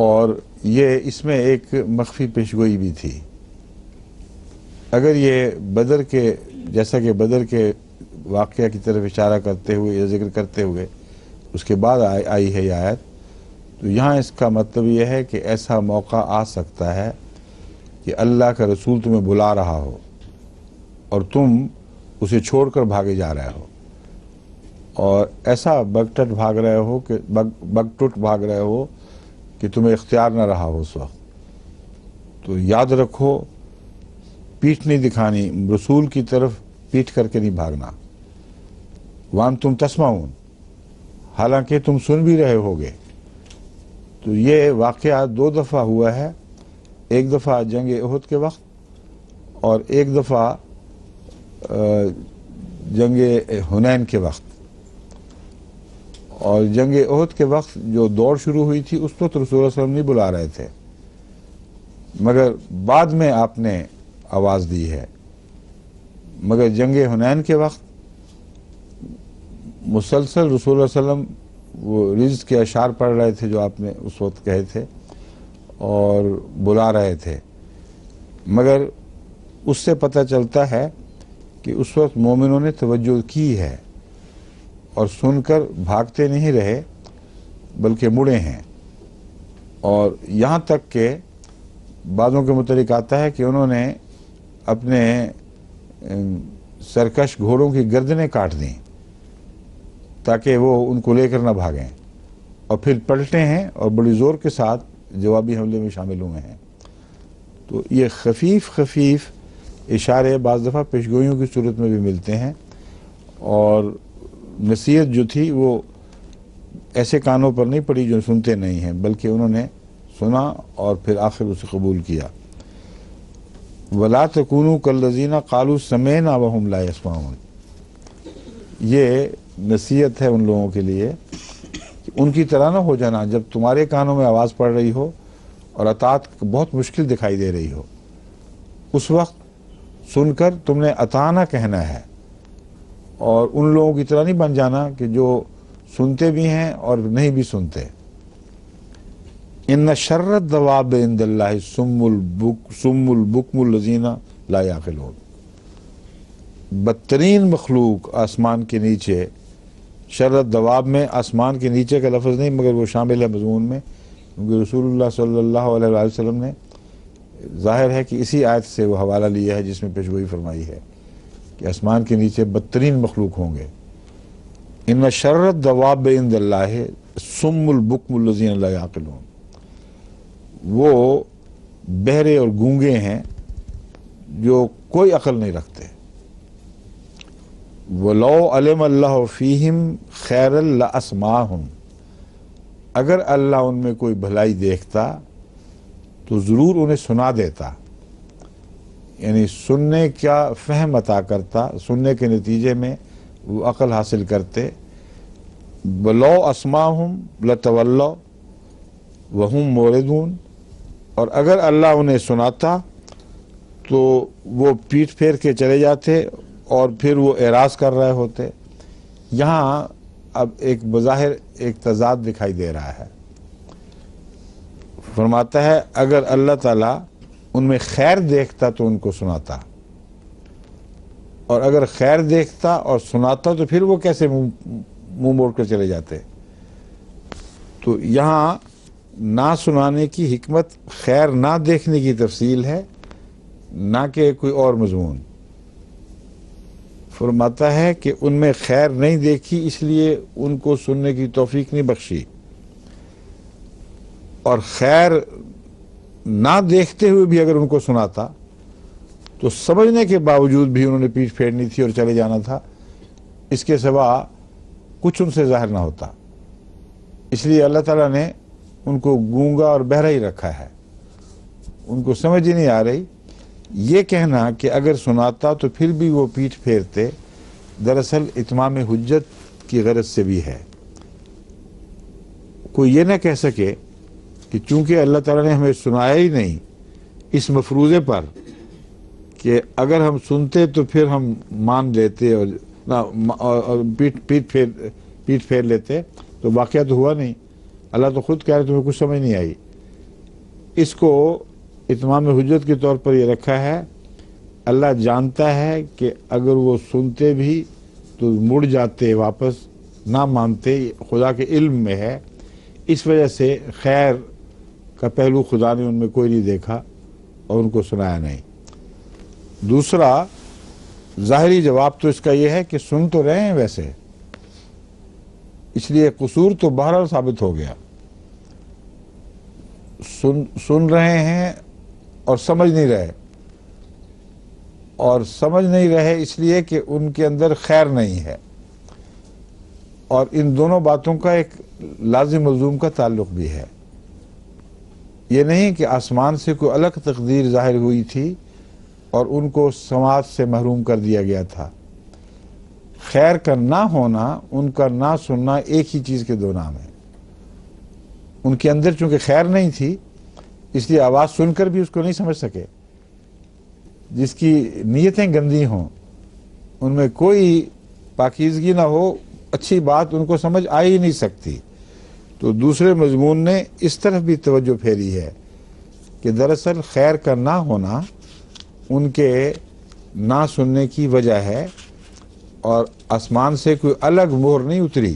اور یہ اس میں ایک مخفی پیشگوئی بھی تھی. اگر یہ بدر کے جیسا کہ بدر کے واقعہ کی طرف اشارہ کرتے ہوئے یا ذکر کرتے ہوئے اس کے بعد آئی ہے یہ آیت، تو یہاں اس کا مطلب یہ ہے کہ ایسا موقع آ سکتا ہے کہ اللہ کا رسول تمہیں بلا رہا ہو اور تم اسے چھوڑ کر بھاگے جا رہے ہو، اور ایسا بگٹٹ بھاگ رہے ہو کہ بگٹٹ بھاگ رہے ہو کہ تمہیں اختیار نہ رہا ہو اس وقت. تو یاد رکھو، پیٹھ نہیں دکھانی، رسول کی طرف پیٹھ کر کے نہیں بھاگنا. وانتم تسمعون، حالانکہ تم سن بھی رہے ہوگے. تو یہ واقعہ دو دفعہ ہوا ہے، ایک دفعہ جنگ احد کے وقت اور ایک دفعہ جنگ حنین کے وقت. اور جنگ احد کے وقت جو دوڑ شروع ہوئی تھی اس وقت رسول اللہ صلی اللہ علیہ وسلم نہیں بلا رہے تھے، مگر بعد میں آپ نے آواز دی ہے. مگر جنگ حنین کے وقت مسلسل رسول اللہ علیہ وسلم وہ رزق کے اشعار پڑھ رہے تھے جو آپ نے اس وقت کہے تھے اور بلا رہے تھے. مگر اس سے پتہ چلتا ہے کہ اس وقت مومنوں نے توجہ کی ہے اور سن کر بھاگتے نہیں رہے بلکہ مڑے ہیں. اور یہاں تک کہ بعضوں کے متعلق آتا ہے کہ انہوں نے اپنے سرکش گھوڑوں کی گردنیں کاٹ دیں تاکہ وہ ان کو لے کر نہ بھاگیں، اور پھر پلٹے ہیں اور بڑی زور کے ساتھ جوابی حملے میں شامل ہوئے ہیں. تو یہ خفیف اشارے بعض دفعہ پیشگوئیوں کی صورت میں بھی ملتے ہیں، اور نصیحت جو تھی وہ ایسے کانوں پر نہیں پڑی جو سنتے نہیں ہیں، بلکہ انہوں نے سنا اور پھر آخر اسے قبول کیا. وَلَا تَكُونُوا كَالَّذِينَ قَالُوا سَمِعْنَا وَهُمْ لَا يَسْمَعُونَ. یہ نصیحت ہے ان لوگوں کے لیے کہ ان کی طرح نہ ہو جانا جب تمہارے کانوں میں آواز پڑ رہی ہو اور اطاعت بہت مشکل دکھائی دے رہی ہو، اس وقت سن کر تم نے اطاعنا کہنا ہے، اور ان لوگوں کی طرح نہیں بن جانا کہ جو سنتے بھی ہیں اور نہیں بھی سنتے. ان شر الدواب عند اللہ الصم البکم الذین لا یعقلون. بدترین مخلوق آسمان کے نیچے، شر الدواب میں آسمان کے نیچے کا لفظ نہیں مگر وہ شامل ہے مضمون میں، کیونکہ رسول اللہ صلی اللہ علیہ وسلم نے ظاہر ہے کہ اسی آیت سے وہ حوالہ لیا ہے جس میں پیشگوئی فرمائی ہے کہ آسمان کے نیچے بدترین مخلوق ہوں گے. ان شر الدواب عند اللہ الصم البکم الذین لا یعقلون، وہ بہرے اور گونگے ہیں جو کوئی عقل نہیں رکھتے. وَلَوْ عَلِمَ اللَّهُ فِيهِمْ خَيْرًا لَأَسْمَعَهُمْ، اگر اللہ ان میں کوئی بھلائی دیکھتا تو ضرور انہیں سنا دیتا، یعنی سننے کا فہم عطا کرتا، سننے کے نتیجے میں وہ عقل حاصل کرتے. وَلَوْ أَسْمَعَهُمْ لَتَوَلَّوْا وَهُمْ مُعْرِضُونَ، اور اگر اللہ انہیں سناتا تو وہ پیٹھ پھیر کے چلے جاتے اور پھر وہ اعراض کر رہے ہوتے. یہاں اب ایک بظاہر ایک تضاد دکھائی دے رہا ہے. فرماتا ہے اگر اللہ تعالیٰ ان میں خیر دیکھتا تو ان کو سناتا، اور اگر خیر دیکھتا اور سناتا تو پھر وہ کیسے منہ موڑ کر چلے جاتے. تو یہاں نہ سنانے کی حکمت خیر نہ دیکھنے کی تفصیل ہے، نہ کہ کوئی اور مضمون. فرماتا ہے کہ ان میں خیر نہیں دیکھی اس لیے ان کو سننے کی توفیق نہیں بخشی، اور خیر نہ دیکھتے ہوئے بھی اگر ان کو سناتا تو سمجھنے کے باوجود بھی انہوں نے پیٹھ پھیرنی تھی اور چلے جانا تھا، اس کے سوا کچھ ان سے ظاہر نہ ہوتا. اس لیے اللہ تعالیٰ نے ان کو گونگا اور بہرا ہی رکھا ہے، ان کو سمجھ ہی نہیں آ رہی. یہ کہنا کہ اگر سناتا تو پھر بھی وہ پیٹھ پھیرتے، دراصل اتمام حجت کی غرض سے بھی ہے. کوئی یہ نہ کہہ سکے کہ چونکہ اللہ تعالیٰ نے ہمیں سنایا ہی نہیں اس مفروضے پر کہ اگر ہم سنتے تو پھر ہم مان لیتے اور پیٹھ پھیر لیتے، تو واقعہ تو ہوا نہیں. اللہ تو خود کہہ رہے تمہیں کچھ سمجھ نہیں آئی. اس کو اتمام حجت کے طور پر یہ رکھا ہے. اللہ جانتا ہے کہ اگر وہ سنتے بھی تو مڑ جاتے واپس، نہ مانتے، خدا کے علم میں ہے. اس وجہ سے خیر کا پہلو خدا نے ان میں کوئی نہیں دیکھا اور ان کو سنایا نہیں. دوسرا ظاہری جواب تو اس کا یہ ہے کہ سن تو رہے ہیں ویسے، اس لیے قصور تو بہرحال ثابت ہو گیا. سن رہے ہیں اور سمجھ نہیں رہے، اور سمجھ نہیں رہے اس لیے کہ ان کے اندر خیر نہیں ہے. اور ان دونوں باتوں کا ایک لازم ملزوم کا تعلق بھی ہے. یہ نہیں کہ آسمان سے کوئی الگ تقدیر ظاہر ہوئی تھی اور ان کو سماعت سے محروم کر دیا گیا تھا. خیر کا نہ ہونا، ان کا نہ سننا ایک ہی چیز کے دو نام ہیں. ان کے اندر چونکہ خیر نہیں تھی اس لیے آواز سن کر بھی اس کو نہیں سمجھ سکے. جس کی نیتیں گندی ہوں، ان میں کوئی پاکیزگی نہ ہو، اچھی بات ان کو سمجھ آ ہی نہیں سکتی. تو دوسرے مضمون نے اس طرف بھی توجہ پھیری ہے کہ دراصل خیر کا نہ ہونا ان کے نہ سننے کی وجہ ہے، اور آسمان سے کوئی الگ مہر نہیں اتری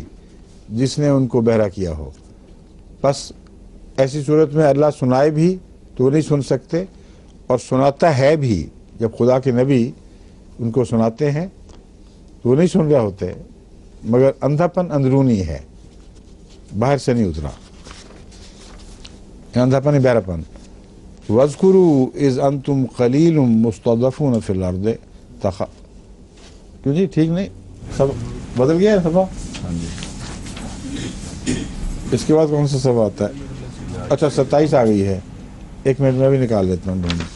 جس نے ان کو بہرا کیا ہو. بس ایسی صورت میں اللہ سنائے بھی تو وہ نہیں سن سکتے، اور سناتا ہے بھی. جب خدا کے نبی ان کو سناتے ہیں تو وہ نہیں سن رہے ہوتے، مگر اندھا پن اندرونی ہے، باہر سے نہیں اترا. اندھا پن بہرا پن. وَاذْكُرُوا إِذْ أَنْتُمْ قَلِيلٌ مُسْتَضْعَفُونَ فِي الْأَرْضِ کیوں جی ٹھیک نہیں؟ سب بدل گیا ہے صفحہ؟ ہاں جی. اس کے بعد کون سا صفحہ آتا ہے؟ اچھا 27 آ گئی ہے. 1 منٹ میں بھی نکال لیتا ہوں دونوں.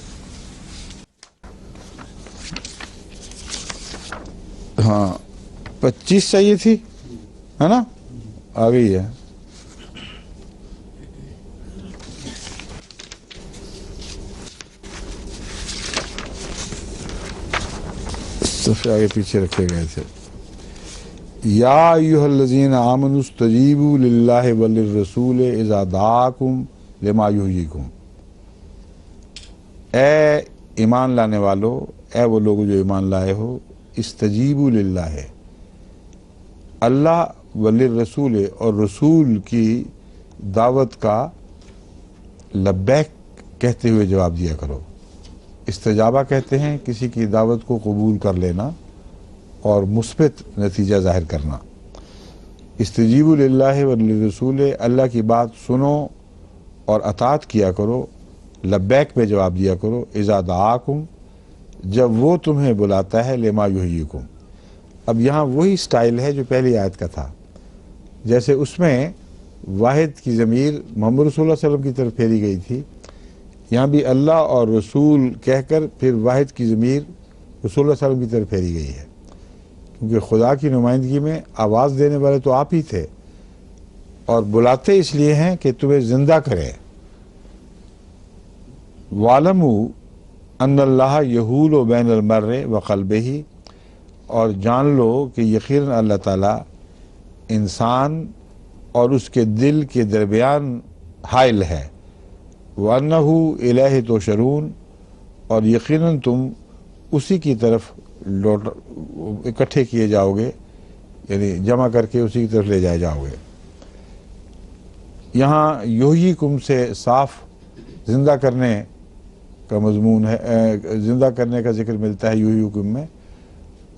ہاں 25 چاہیے تھی، ہے نا؟ آ گئی ہے. صفحے آگے پیچھے رکھے گئے تھے. یا ایھا الذین آمنوا استجیبوا للہ وللرسول اذا دعاکم لما یحییکم. اے ایمان لانے والو، اے وہ لوگ جو ایمان لائے ہو، استجیبوا للہ، اللہ وللرسول اور رسول کی دعوت کا لبیک کہتے ہوئے جواب دیا کرو. استجابہ کہتے ہیں کسی کی دعوت کو قبول کر لینا، اور مثبت نتیجہ ظاہر کرنا۔ استجیبوا للہ وللرسول، اللہ کی بات سنو اور اطاعت کیا کرو، لبیک میں جواب دیا کرو، اذا دعاکم، جب وہ تمہیں بلاتا ہے، لما یحییکم۔ اب یہاں وہی سٹائل ہے جو پہلی آیت کا تھا، جیسے اس میں واحد کی ضمیر محمد رسول اللہ صلی اللہ علیہ وسلم کی طرف پھیری گئی تھی، یہاں بھی اللہ اور رسول کہہ کر پھر واحد کی ضمیر رسول اللہ صلی اللہ علیہ وسلم کی طرف پھیری گئی ہے، کیونکہ خدا کی نمائندگی میں آواز دینے والے تو آپ ہی تھے، اور بلاتے اس لیے ہیں کہ تمہیں زندہ کرے۔ وَاعْلَمُوا أَنَّ اللَّهَ يَحُولُ بَيْنَ الْمَرْءِ وَقَلْبِهِ، اور جان لو کہ یقیناً اللہ تعالیٰ انسان اور اس کے دل کے درمیان حائل ہے۔ وَأَنَّهُ إِلَيْهِ تُحْشَرُونَ، اور یقیناً تم اسی کی طرف اکٹھے کیے جاؤ گے، یعنی جمع کر کے اسی کی طرف لے جائے جاؤ گے۔ یہاں یحییکم سے صاف زندہ کرنے کا مضمون ہے، زندہ کرنے کا ذکر ملتا ہے یحییکم میں،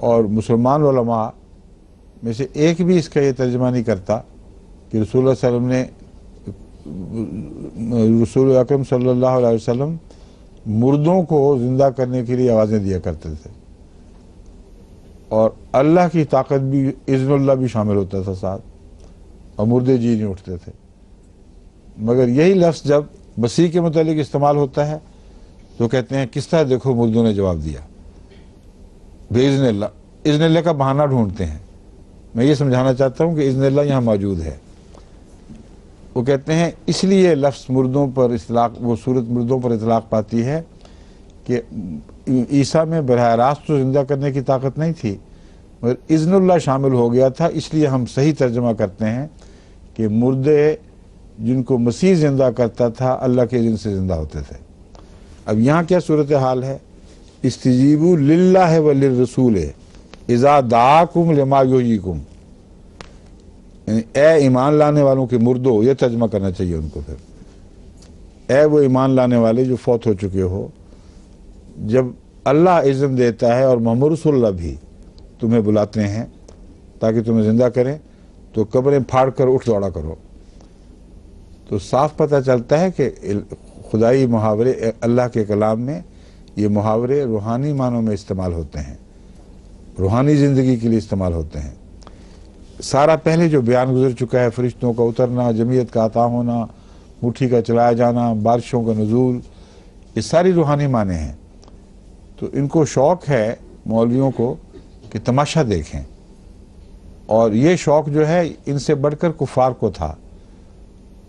اور مسلمان علماء میں سے ایک بھی اس کا یہ ترجمہ نہیں کرتا کہ رسول اللہ صلی اللہ علیہ وسلم نے، رسول اکرم صلی اللہ علیہ وسلم مردوں کو زندہ کرنے کے لیے آوازیں دیا کرتے تھے، اور اللہ کی طاقت بھی، اذن اللہ بھی شامل ہوتا تھا ساتھ، اور مردے جی نہیں اٹھتے تھے۔ مگر یہی لفظ جب مسیح کے متعلق استعمال ہوتا ہے تو کہتے ہیں کس طرح دیکھو مردوں نے جواب دیا، بِإِذْنِ اللہ، اذن اللہ کا بہانہ ڈھونڈتے ہیں۔ میں یہ سمجھانا چاہتا ہوں کہ اذن اللہ یہاں موجود ہے۔ وہ کہتے ہیں اس لیے لفظ مردوں پر اطلاق، وہ صورت مردوں پر اطلاق پاتی ہے کہ عیسیٰ میں براہ راست تو زندہ کرنے کی طاقت نہیں تھی، مگر اذن اللہ شامل ہو گیا تھا، اس لیے ہم صحیح ترجمہ کرتے ہیں کہ مردے جن کو مسیح زندہ کرتا تھا اللہ کے اذن سے زندہ ہوتے تھے۔ اب یہاں کیا صورتحال ہے؟ استجیبوا للہ وللرسول اذا دعاکم لما یحییکم، یعنی اے ایمان لانے والوں کے مردو، یہ ترجمہ کرنا چاہیے ان کو۔ پھر اے وہ ایمان لانے والے جو فوت ہو چکے ہو، جب اللہ اذن دیتا ہے اور محمد رسول اللہ بھی تمہیں بلاتے ہیں تاکہ تمہیں زندہ کریں، تو قبریں پھاڑ کر اٹھ دوڑا کرو۔ تو صاف پتہ چلتا ہے کہ خدائی محاورے، اللہ کے کلام میں یہ محاورے روحانی معنوں میں استعمال ہوتے ہیں، روحانی زندگی کے لیے استعمال ہوتے ہیں۔ سارا پہلے جو بیان گزر چکا ہے، فرشتوں کا اترنا، جمعیت کا عطا ہونا، مٹھی کا چلایا جانا، بارشوں کا نزول، یہ ساری روحانی معنی ہیں۔ تو ان کو شوق ہے مولویوں کو کہ تماشا دیکھیں، اور یہ شوق جو ہے ان سے بڑھ کر کفار کو تھا،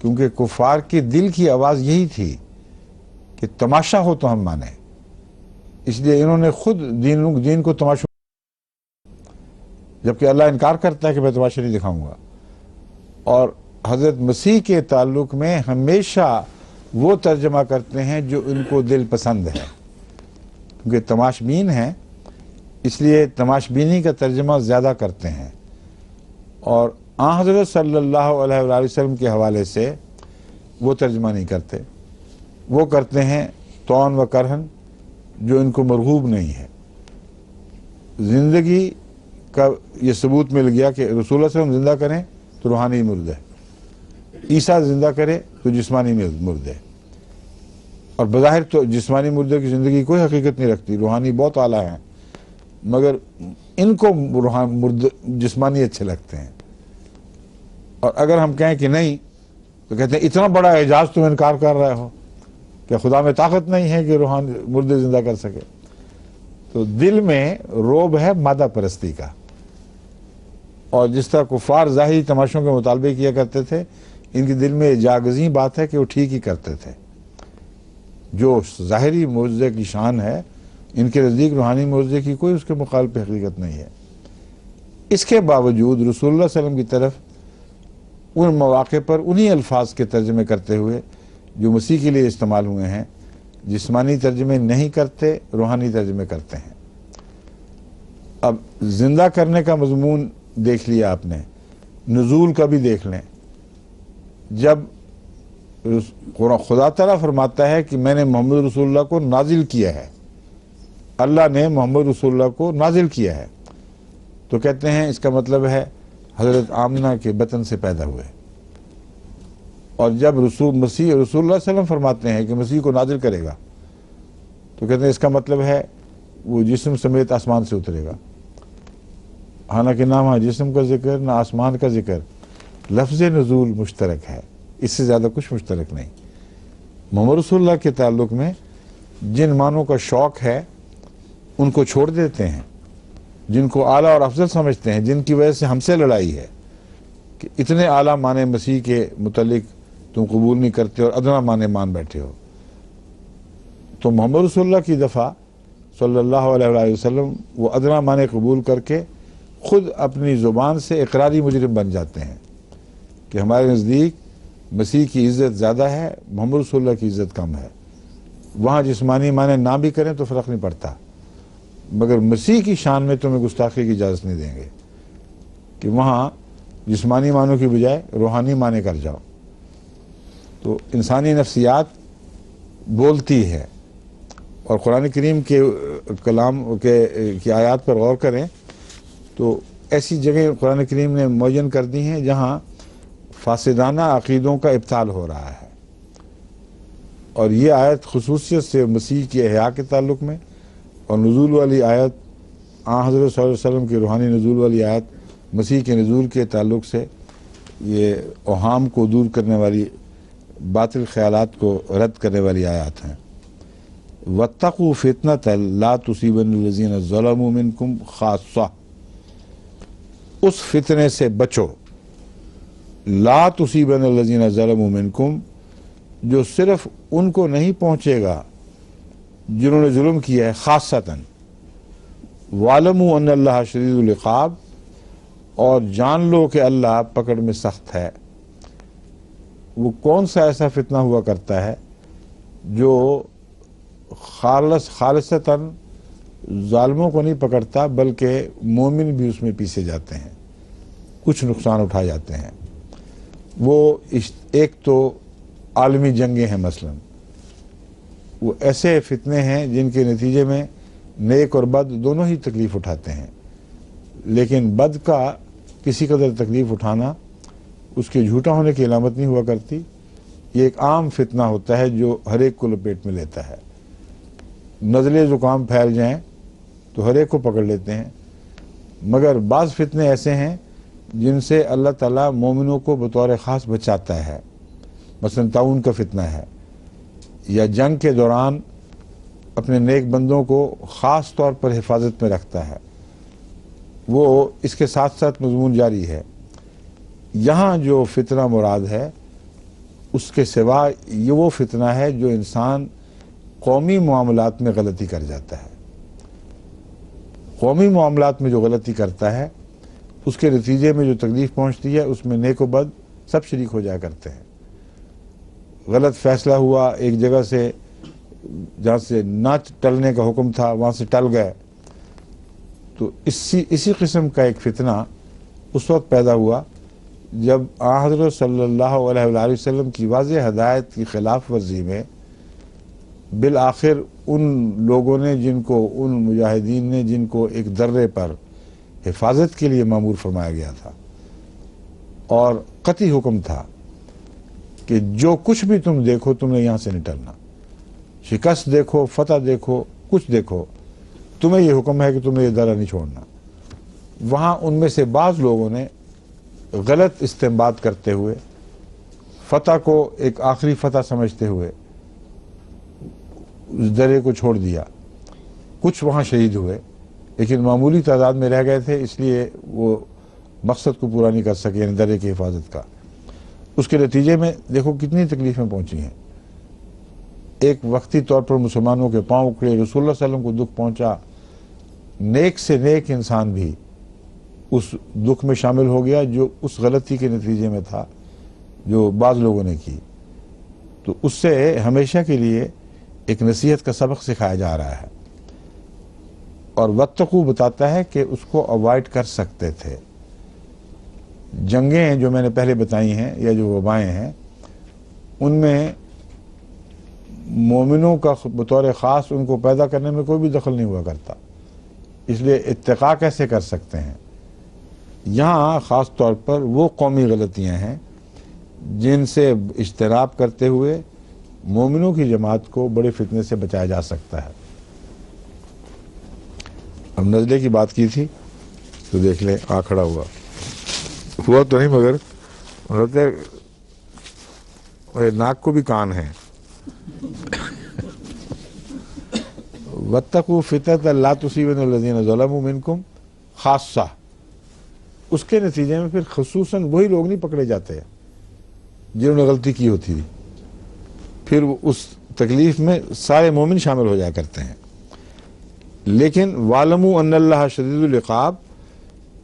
کیونکہ کفار کی دل کی آواز یہی تھی کہ تماشا ہو تو ہم مانیں، اس لیے انہوں نے خود دین کو تماشا، جبکہ اللہ انکار کرتا ہے کہ میں تماشا نہیں دکھاؤں گا۔ اور حضرت مسیح کے تعلق میں ہمیشہ وہ ترجمہ کرتے ہیں جو ان کو دل پسند ہے، کیونکہ تماش بین ہیں، اس لیے تماش بینی کا ترجمہ زیادہ کرتے ہیں، اور آن حضرت صلی اللہ علیہ وآلہ وسلم کے حوالے سے وہ ترجمہ نہیں کرتے، وہ کرتے ہیں طعن و کرہن، جو ان کو مرغوب نہیں ہے۔ زندگی کا یہ ثبوت مل گیا کہ رسول اللہ صلی اللہ علیہ وسلم زندہ کریں تو روحانی مرد ہے، عیسیٰ زندہ کرے تو جسمانی مرد ہے، اور بظاہر تو جسمانی مردے کی زندگی کوئی حقیقت نہیں رکھتی، روحانی بہت اعلیٰ ہیں، مگر ان کو جسمانی اچھے لگتے ہیں۔ اور اگر ہم کہیں کہ نہیں، تو کہتے ہیں اتنا بڑا اعجاز تم انکار کر رہے ہو کہ خدا میں طاقت نہیں ہے کہ روحانی مردے زندہ کر سکے۔ تو دل میں روب ہے مادہ پرستی کا، اور جس طرح کفار ظاہری تماشوں کے مطالبے کیا کرتے تھے، ان کے دل میں جاگزیں بات ہے کہ وہ ٹھیک ہی کرتے تھے۔ جو ظاہری معجزے کی شان ہے، ان کے نزدیک روحانی معجزے کی کوئی اس کے مقابل پہ حقیقت نہیں ہے۔ اس کے باوجود رسول اللہ صلی اللہ علیہ وسلم کی طرف ان مواقع پر انہی الفاظ کے ترجمے کرتے ہوئے جو مسیح کے لیے استعمال ہوئے ہیں، جسمانی ترجمے نہیں کرتے، روحانی ترجمے کرتے ہیں۔ اب زندہ کرنے کا مضمون دیکھ لیا آپ نے، نزول کا بھی دیکھ لیں۔ جب خدا تعالیٰ فرماتا ہے کہ میں نے محمد رسول اللہ کو نازل کیا ہے، اللہ نے محمد رسول اللہ کو نازل کیا ہے، تو کہتے ہیں اس کا مطلب ہے حضرت آمنہ کے بطن سے پیدا ہوئے. اور جب رسول اللہ صلی اللہ علیہ وسلم فرماتے ہیں کہ مسیح کو نازل کرے گا تو کہتے ہیں اس کا مطلب ہے وہ جسم سمیت آسمان سے اترے گا. حالانکہ نہ وہاں جسم کا ذکر نہ آسمان کا ذکر، لفظ نزول مشترک ہے، اس سے زیادہ کچھ مشترک نہیں. محمد رسول اللہ کے تعلق میں جن معنوں کا شوق ہے ان کو چھوڑ دیتے ہیں، جن کو اعلیٰ اور افضل سمجھتے ہیں، جن کی وجہ سے ہم سے لڑائی ہے کہ اتنے اعلیٰ معنی مسیح کے متعلق تم قبول نہیں کرتے اور ادنا معنی مان بیٹھے ہو. تو محمد رسول اللہ کی دفعہ صلی اللہ علیہ وآلہ وسلم وہ ادنا معنی قبول کر کے خود اپنی زبان سے اقراری مجرم بن جاتے ہیں کہ ہمارے نزدیک مسیح کی عزت زیادہ ہے، محمد رسول اللہ کی عزت کم ہے. وہاں جسمانی معنی نہ بھی کریں تو فرق نہیں پڑتا، مگر مسیح کی شان میں تمہیں گستاخی کی اجازت نہیں دیں گے کہ وہاں جسمانی معنوں کی بجائے روحانی معنی کر جاؤ. تو انسانی نفسیات بولتی ہے، اور قرآن کریم کے کلام کی آیات پر غور کریں تو ایسی جگہیں قرآن کریم نے معین کر دی ہیں جہاں فاسدانہ عقیدوں کا ابطال ہو رہا ہے. اور یہ آیت خصوصیت سے مسیح کی احیاء کے تعلق میں، اور نزول والی آیت حضرت صلی اللہ علیہ وسلم کی روحانی نزول والی آیت مسیح کے نزول کے تعلق سے یہ اوہام کو دور کرنے والی، باطل خیالات کو رد کرنے والی آیات ہیں. وَاتَّقُوا فِتْنَةً لَا تُصِيبَنَّ الَّذِينَ ظَلَمُوا مِنْكُمْ خَاصَّةً، اس فتنے سے بچو، لا تصیبن الذین ظلموا منکم، جو صرف ان کو نہیں پہنچے گا جنہوں نے ظلم کیا ہے، خاصتاً. وَاعْلَمُوا أَنَّ اللَّهَ شَدِيدُ الْعِقَابِ، اور جان لو کہ اللہ پکڑ میں سخت ہے. وہ کون سا ایسا فتنہ ہوا کرتا ہے جو خالصتاً ظالموں کو نہیں پکڑتا بلکہ مومن بھی اس میں پیسے جاتے ہیں، کچھ نقصان اٹھائے جاتے ہیں. وہ ایک تو عالمی جنگیں ہیں، مثلا وہ ایسے فتنے ہیں جن کے نتیجے میں نیک اور بد دونوں ہی تکلیف اٹھاتے ہیں، لیکن بد کا کسی قدر تکلیف اٹھانا اس کے جھوٹا ہونے کی علامت نہیں ہوا کرتی. یہ ایک عام فتنہ ہوتا ہے جو ہر ایک کو لپیٹ میں لیتا ہے. نزلے زکام پھیل جائیں تو ہر ایک کو پکڑ لیتے ہیں، مگر بعض فتنے ایسے ہیں جن سے اللہ تعالیٰ مومنوں کو بطور خاص بچاتا ہے. مثلا طاعون کا فتنہ ہے، یا جنگ کے دوران اپنے نیک بندوں کو خاص طور پر حفاظت میں رکھتا ہے. وہ اس کے ساتھ ساتھ مضمون جاری ہے. یہاں جو فتنہ مراد ہے اس کے سوا یہ وہ فتنہ ہے جو انسان قومی معاملات میں غلطی کر جاتا ہے. قومی معاملات میں جو غلطی کرتا ہے اس کے نتیجے میں جو تکلیف پہنچتی ہے اس میں نیک و بد سب شریک ہو جایا کرتے ہیں. غلط فیصلہ ہوا ایک جگہ سے، جہاں سے نہ ٹلنے کا حکم تھا وہاں سے ٹل گئے، تو اسی قسم کا ایک فتنہ اس وقت پیدا ہوا جب حضرت صلی اللہ علیہ وآلہ وسلم کی واضح ہدایت کی خلاف ورزی میں بالآخر ان لوگوں نے ان مجاہدین نے جن کو ایک درے پر حفاظت کے لیے مامور فرمایا گیا تھا اور قطعی حکم تھا کہ جو کچھ بھی تم دیکھو تم نے یہاں سے نٹلنا، شکست دیکھو، فتح دیکھو، کچھ دیکھو، تمہیں یہ حکم ہے کہ تم نے یہ درہ نہیں چھوڑنا. وہاں ان میں سے بعض لوگوں نے غلط استنباط کرتے ہوئے، فتح کو ایک آخری فتح سمجھتے ہوئے اس درے کو چھوڑ دیا. کچھ وہاں شہید ہوئے لیکن معمولی تعداد میں رہ گئے تھے، اس لیے وہ مقصد کو پورا نہیں کر سکے، یعنی درے کی حفاظت کا. اس کے نتیجے میں دیکھو کتنی تکلیفیں پہنچی ہیں. ایک وقتی طور پر مسلمانوں کے پاؤں اکھڑے، رسول اللہ صلی اللہ علیہ وسلم کو دکھ پہنچا، نیک سے نیک انسان بھی اس دکھ میں شامل ہو گیا جو اس غلطی کے نتیجے میں تھا جو بعض لوگوں نے کی. تو اس سے ہمیشہ کے لیے ایک نصیحت کا سبق سکھایا جا رہا ہے. اور واتقوا بتاتا ہے کہ اس کو اوائڈ کر سکتے تھے. جنگیں جو میں نے پہلے بتائی ہیں یا جو وبائیں ہیں ان میں مومنوں کا بطور خاص ان کو پیدا کرنے میں کوئی بھی دخل نہیں ہوا کرتا. اس لیے اتقاء کیسے کر سکتے ہیں؟ یہاں خاص طور پر وہ قومی غلطیاں ہیں جن سے اجتناب کرتے ہوئے مومنوں کی جماعت کو بڑے فتنے سے بچایا جا سکتا ہے۔ اب نزلے کی بات کی تھی تو دیکھ لیں کھڑا ہوا تو نہیں، مگر ناک کو بھی کان ہے۔ وَاتَّقُوا فِتْنَةً لَا تُصِيبَنَّ الَّذِينَ ظَلَمُوا مِنْكُمْ خاصہ، اس کے نتیجے میں پھر خصوصاً وہی لوگ نہیں پکڑے جاتے جنہوں نے غلطی کی ہوتی تھی، پھر اس تکلیف میں سارے مومن شامل ہو جایا کرتے ہیں۔ لیکن وَاعْلَمُوا أَنَّ اللَّهَ شَدِيدُ الْعِقَابِ،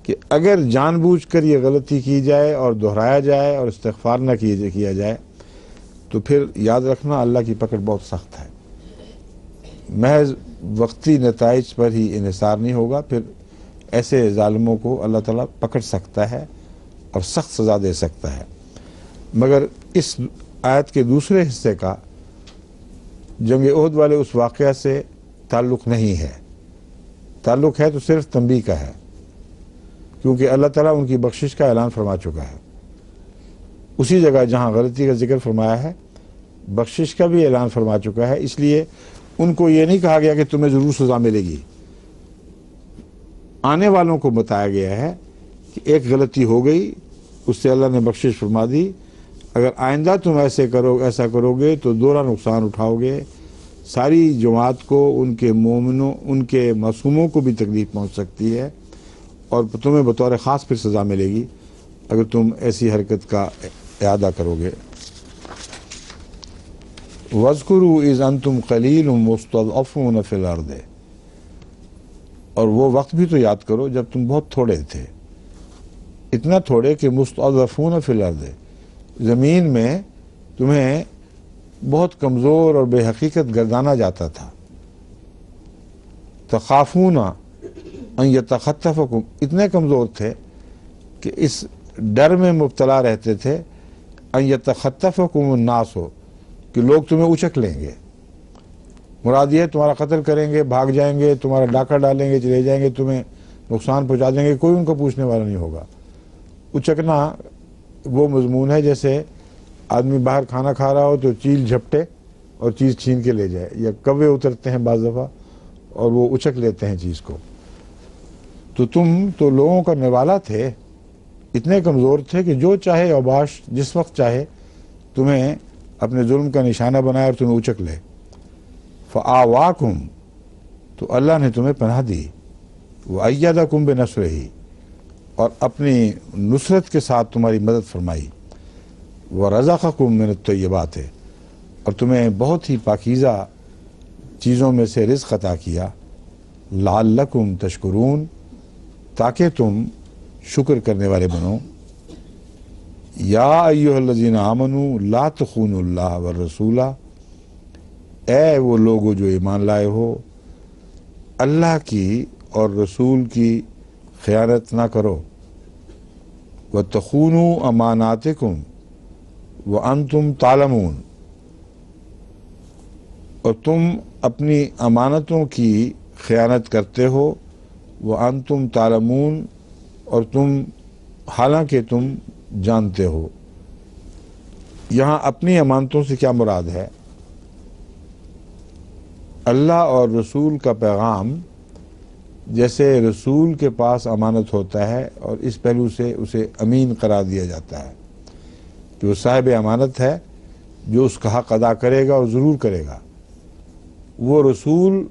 کہ اگر جان بوجھ کر یہ غلطی کی جائے اور دہرایا جائے اور استغفار نہ کیا جائے تو پھر یاد رکھنا اللہ کی پکڑ بہت سخت ہے۔ محض وقتی نتائج پر ہی انحصار نہیں ہوگا، پھر ایسے ظالموں کو اللہ تعالیٰ پکڑ سکتا ہے اور سخت سزا دے سکتا ہے۔ مگر اس آیت کے دوسرے حصے کا جنگ احد والے اس واقعہ سے تعلق نہیں ہے، تعلق ہے تو صرف تنبیہ کا ہے، کیونکہ اللہ تعالیٰ ان کی بخشش کا اعلان فرما چکا ہے۔ اسی جگہ جہاں غلطی کا ذکر فرمایا ہے بخشش کا بھی اعلان فرما چکا ہے، اس لیے ان کو یہ نہیں کہا گیا کہ تمہیں ضرور سزا ملے گی۔ آنے والوں کو بتایا گیا ہے کہ ایک غلطی ہو گئی، اس سے اللہ نے بخشش فرما دی، اگر آئندہ تم ایسا کرو گے تو دوہرا نقصان اٹھاؤ گے، ساری جماعت کو، ان کے مومنوں، ان کے معصوموں کو بھی تکلیف پہنچ سکتی ہے، اور تمہیں بطور خاص پھر سزا ملے گی اگر تم ایسی حرکت کا اعادہ کرو گے۔ وَاذْكُرُوا إِذْ أَنْتُمْ قَلِيلٌ مُسْتَضْعَفُونَ فِي الْأَرْضِ، اور وہ وقت بھی تو یاد کرو جب تم بہت تھوڑے تھے، اتنا تھوڑے کہ مستضعفون فی الارض، زمین میں تمہیں بہت کمزور اور بے حقیقت گردانا جاتا تھا۔ تخافون ان یتخطفکم، اتنے کمزور تھے کہ اس ڈر میں مبتلا رہتے تھے ان یتخطفکم الناس، کہ لوگ تمہیں اچک لیں گے، مراد یہ تمہارا قتل کریں گے، بھاگ جائیں گے، تمہارا ڈاکہ ڈالیں گے، چلے جائیں گے، تمہیں نقصان پہنچا دیں گے، کوئی ان کو پوچھنے والا نہیں ہوگا۔ اچکنا وہ مضمون ہے جیسے آدمی باہر کھانا کھا رہا ہو تو چیل جھپٹے اور چیز چھین کے لے جائے، یا کوے اترتے ہیں بعض دفعہ اور وہ اچک لیتے ہیں چیز کو۔ تو تم تو لوگوں کا نوالا تھے، اتنے کمزور تھے کہ جو چاہے اوباش جس وقت چاہے تمہیں اپنے ظلم کا نشانہ بنائے اور تمہیں اچک لے۔ فآواکم، تو اللہ نے تمہیں پناہ دی، وأیدکم بنصرہ، اور اپنی نصرت کے ساتھ تمہاری مدد فرمائی، ورزقکم من الطیبات، اور تمہیں بہت ہی پاکیزہ چیزوں میں سے رزق عطا کیا، لعلکم تشکرون، تاکہ تم شکر کرنے والے بنو۔ یا ایھا الذین آمنوا لا تخونوا اللہ والرسول، اے وہ لوگو جو ایمان لائے ہو، اللہ کی اور رسول کی خیانت نہ کرو، وَتَخُونُوا أَمَانَاتِكُمْ وَأَنْتُمْ تَعْلَمُونَ، اور تم اپنی امانتوں کی خیانت کرتے ہو، وَأَنْتُمْ تَعْلَمُونَ، اور تم حالانکہ تم جانتے ہو۔ یہاں اپنی امانتوں سے کیا مراد ہے؟ اللہ اور رسول کا پیغام، جیسے رسول کے پاس امانت ہوتا ہے اور اس پہلو سے اسے امین قرار دیا جاتا ہے کہ وہ صاحب امانت ہے جو اس کا حق ادا کرے گا اور ضرور کرے گا، وہ رسول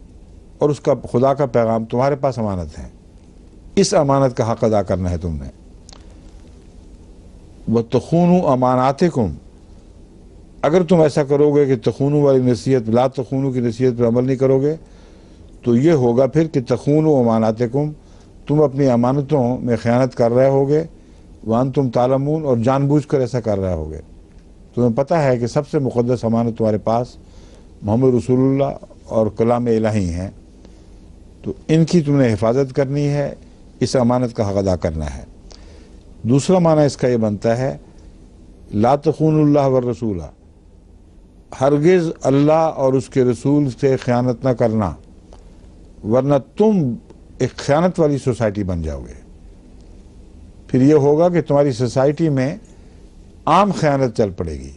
اور اس کا خدا کا پیغام تمہارے پاس امانت ہے، اس امانت کا حق ادا کرنا ہے تم نے۔ وَتَخُونُوا أَمَانَاتِكُمْ، اگر تم ایسا کرو گے کہ تخونو والی نصیحت، لا تخونو کی نصیحت پر عمل نہیں کرو گے تو یہ ہوگا پھر کہ تخونوا اماناتکم، تم اپنی امانتوں میں خیانت کر رہے ہوگے، وانتم تعلمون، اور جان بوجھ کر ایسا کر رہے ہوگے۔ تمہیں پتہ ہے کہ سب سے مقدس امانت تمہارے پاس محمد رسول اللہ اور کلام الہی ہیں، تو ان کی تم نے حفاظت کرنی ہے، اس امانت کا حق ادا کرنا ہے۔ دوسرا معنی اس کا یہ بنتا ہے لا تخونوا اللہ والرسول، ہرگز اللہ اور اس کے رسول سے خیانت نہ کرنا، ورنہ تم ایک خیانت والی سوسائٹی بن جاؤ گے، پھر یہ ہوگا کہ تمہاری سوسائٹی میں عام خیانت چل پڑے گی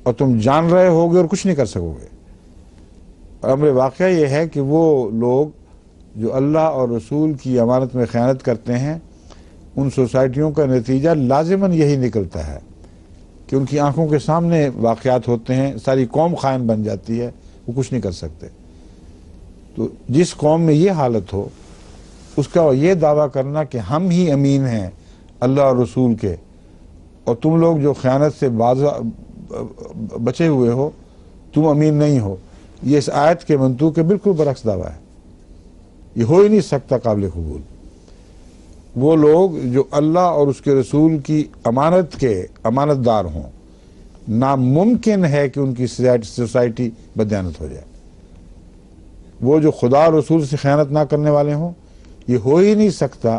اور تم جان رہے ہوگے اور کچھ نہیں کر سکو گے۔ اور امر واقعہ یہ ہے کہ وہ لوگ جو اللہ اور رسول کی امانت میں خیانت کرتے ہیں، ان سوسائٹیوں کا نتیجہ لازماً یہی نکلتا ہے کہ ان کی آنکھوں کے سامنے واقعات ہوتے ہیں، ساری قوم خائن بن جاتی ہے، وہ کچھ نہیں کر سکتے۔ تو جس قوم میں یہ حالت ہو، اس کا یہ دعویٰ کرنا کہ ہم ہی امین ہیں اللہ اور رسول کے، اور تم لوگ جو خیانت سے بچے ہوئے ہو تم امین نہیں ہو، یہ اس آیت کے منطوق کے بالکل برعکس دعویٰ ہے۔ یہ ہو ہی نہیں سکتا قابل قبول۔ وہ لوگ جو اللہ اور اس کے رسول کی امانت کے امانت دار ہوں، ناممکن ہے کہ ان کی سوسائٹی بددیانت ہو جائے۔ وہ جو خدا اور رسول سے خیانت نہ کرنے والے ہوں، یہ ہو ہی نہیں سکتا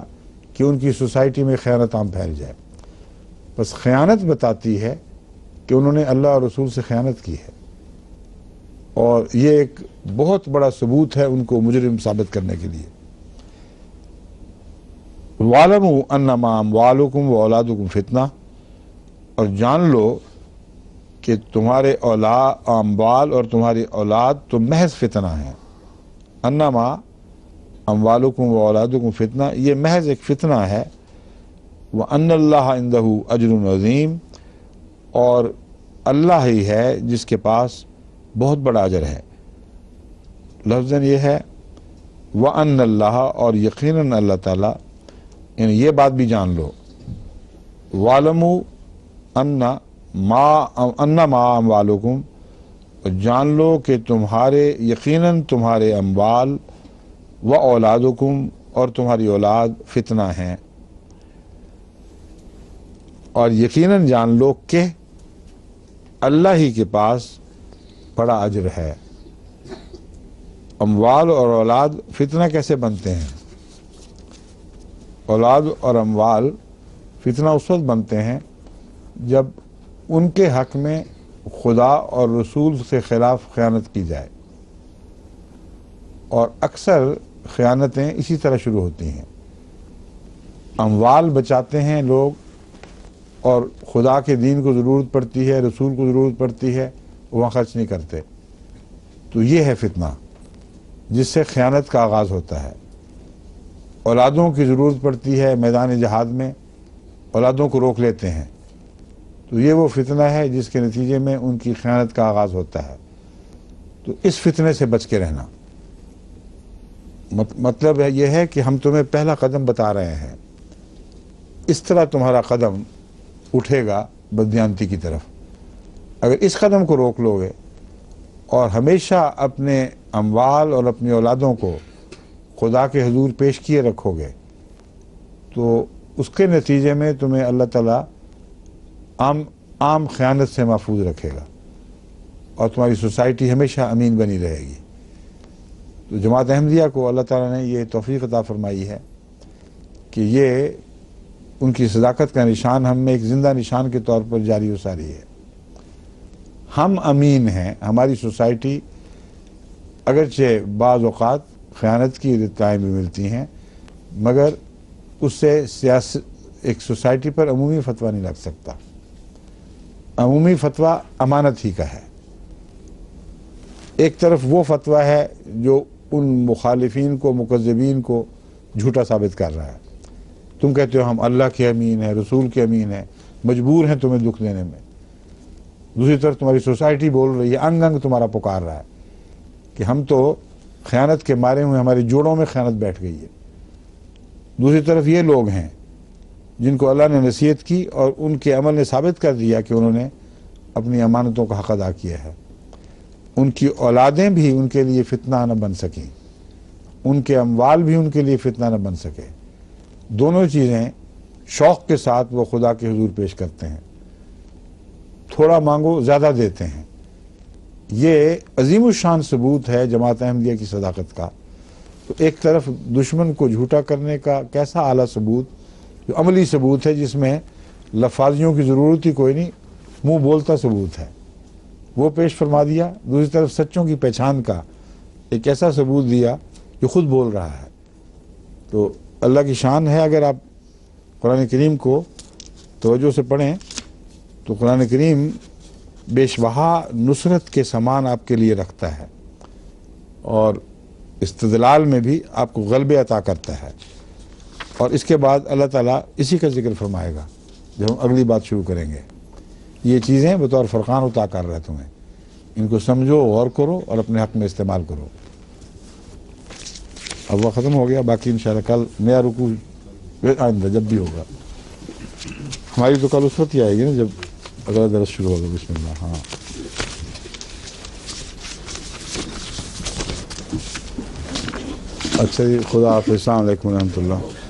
کہ ان کی سوسائٹی میں خیانت عام پھیل جائے۔ بس خیانت بتاتی ہے کہ انہوں نے اللہ اور رسول سے خیانت کی ہے، اور یہ ایک بہت بڑا ثبوت ہے ان کو مجرم ثابت کرنے کے لیے۔ وَاعْلَمُوا أَنَّمَا أَمْوَالُكُمْ وَأَوْلَادُكُمْ فِتْنَةٌ، اور جان لو کہ تمہارے اموال اور تمہاری اولاد تو محض فتنہ ہیں۔ انما اموالکم و اولادکم فتنہ، یہ محض ایک فتنہ ہے۔ وَأَنَّ اللَّهَ عِنْدَهُ أَجْرٌ عَظِيمٌ، اور اللہ ہی ہے جس کے پاس بہت بڑا اجر ہے۔ لفظاً یہ ہے وَأَنَّ اللَّهَ، اور یقیناً اللہ تعالیٰ، یعنی یہ بات بھی جان لو، وَعْلَمُوا أَنَّمَا أَمْوَالُكُمْ، اور جان لو کہ یقیناً تمہارے اموال و اولادکم، اور تمہاری اولاد فتنہ ہیں، اور یقیناً جان لو کہ اللہ ہی کے پاس بڑا اجر ہے۔ اموال اور اولاد فتنہ کیسے بنتے ہیں؟ اولاد اور اموال فتنہ اس وقت بنتے ہیں جب ان کے حق میں خدا اور رسول سے خلاف خیانت کی جائے، اور اکثر خیانتیں اسی طرح شروع ہوتی ہیں۔ اموال بچاتے ہیں لوگ، اور خدا کے دین کو ضرورت پڑتی ہے، رسول کو ضرورت پڑتی ہے، وہاں خرچ نہیں کرتے۔ تو یہ ہے فتنہ جس سے خیانت کا آغاز ہوتا ہے۔ اولادوں کی ضرورت پڑتی ہے میدان جہاد میں، اولادوں کو روک لیتے ہیں، تو یہ وہ فتنہ ہے جس کے نتیجے میں ان کی خیانت کا آغاز ہوتا ہے۔ تو اس فتنے سے بچ کے رہنا، مطلب یہ ہے کہ ہم تمہیں پہلا قدم بتا رہے ہیں، اس طرح تمہارا قدم اٹھے گا بددیانتی کی طرف۔ اگر اس قدم کو روک لو گے اور ہمیشہ اپنے اموال اور اپنی اولادوں کو خدا کے حضور پیش کیے رکھو گے، تو اس کے نتیجے میں تمہیں اللہ تعالیٰ عام خیانت سے محفوظ رکھے گا، اور تمہاری سوسائٹی ہمیشہ امین بنی رہے گی۔ تو جماعت احمدیہ کو اللہ تعالیٰ نے یہ توفیق عطا فرمائی ہے کہ یہ ان کی صداقت کا نشان ہم میں ایک زندہ نشان کے طور پر جاری و ساری ہے۔ ہم امین ہیں، ہماری سوسائٹی اگرچہ بعض اوقات خیانت کی اطلاعیں بھی ملتی ہیں، مگر اس سے ایک سوسائٹی پر عمومی فتویٰ نہیں لگ سکتا۔ عمومی فتویٰ امانت ہی کا ہے۔ ایک طرف وہ فتویٰ ہے جو ان مخالفین کو، مکذبین کو جھوٹا ثابت کر رہا ہے۔ تم کہتے ہو ہم اللہ کے امین ہیں، رسول کے امین ہیں، مجبور ہیں تمہیں دکھ دینے میں۔ دوسری طرف تمہاری سوسائٹی بول رہی ہے، انگ انگ تمہارا پکار رہا ہے کہ ہم تو خیانت کے مارے ہوئے، ہمارے جوڑوں میں خیانت بیٹھ گئی ہے۔ دوسری طرف یہ لوگ ہیں جن کو اللہ نے نصیحت کی اور ان کے عمل نے ثابت کر دیا کہ انہوں نے اپنی امانتوں کا حق ادا کیا ہے۔ ان کی اولادیں بھی ان کے لیے فتنہ نہ بن سکیں، ان کے اموال بھی ان کے لیے فتنہ نہ بن سکے۔ دونوں چیزیں شوق کے ساتھ وہ خدا کے حضور پیش کرتے ہیں۔ تھوڑا مانگو زیادہ دیتے ہیں۔ یہ عظیم الشان ثبوت ہے جماعت احمدیہ کی صداقت کا۔ تو ایک طرف دشمن کو جھوٹا کرنے کا کیسا اعلیٰ ثبوت، جو عملی ثبوت ہے، جس میں لفاظیوں کی ضرورت ہی کوئی نہیں، منہ بولتا ثبوت ہے، وہ پیش فرما دیا۔ دوسری طرف سچوں کی پہچان کا ایک ایسا ثبوت دیا جو خود بول رہا ہے۔ تو اللہ کی شان ہے، اگر آپ قرآن کریم کو توجہ سے پڑھیں تو قرآن کریم بیش بہا نصرت کے سامان آپ کے لیے رکھتا ہے اور استدلال میں بھی آپ کو غلبے عطا کرتا ہے. اور اس کے بعد اللہ تعالیٰ اسی کا ذکر فرمائے گا جب ہم اگلی بات شروع کریں گے. یہ چیزیں بطور فرقان عطا کر رہے تمہیں، ان کو سمجھو، غور کرو اور اپنے حق میں استعمال کرو. اب وہ ختم ہو گیا، باقی انشاءاللہ کل نیا رکوع آئندہ جب بھی ہوگا. ہماری تو کل اس وقت ہی آئے گی نا جب اگلا درس شروع ہوگا. بسم اللہ. ہاں اچھا جی، خدا حافظ. السلام علیکم ورحمۃ اللہ.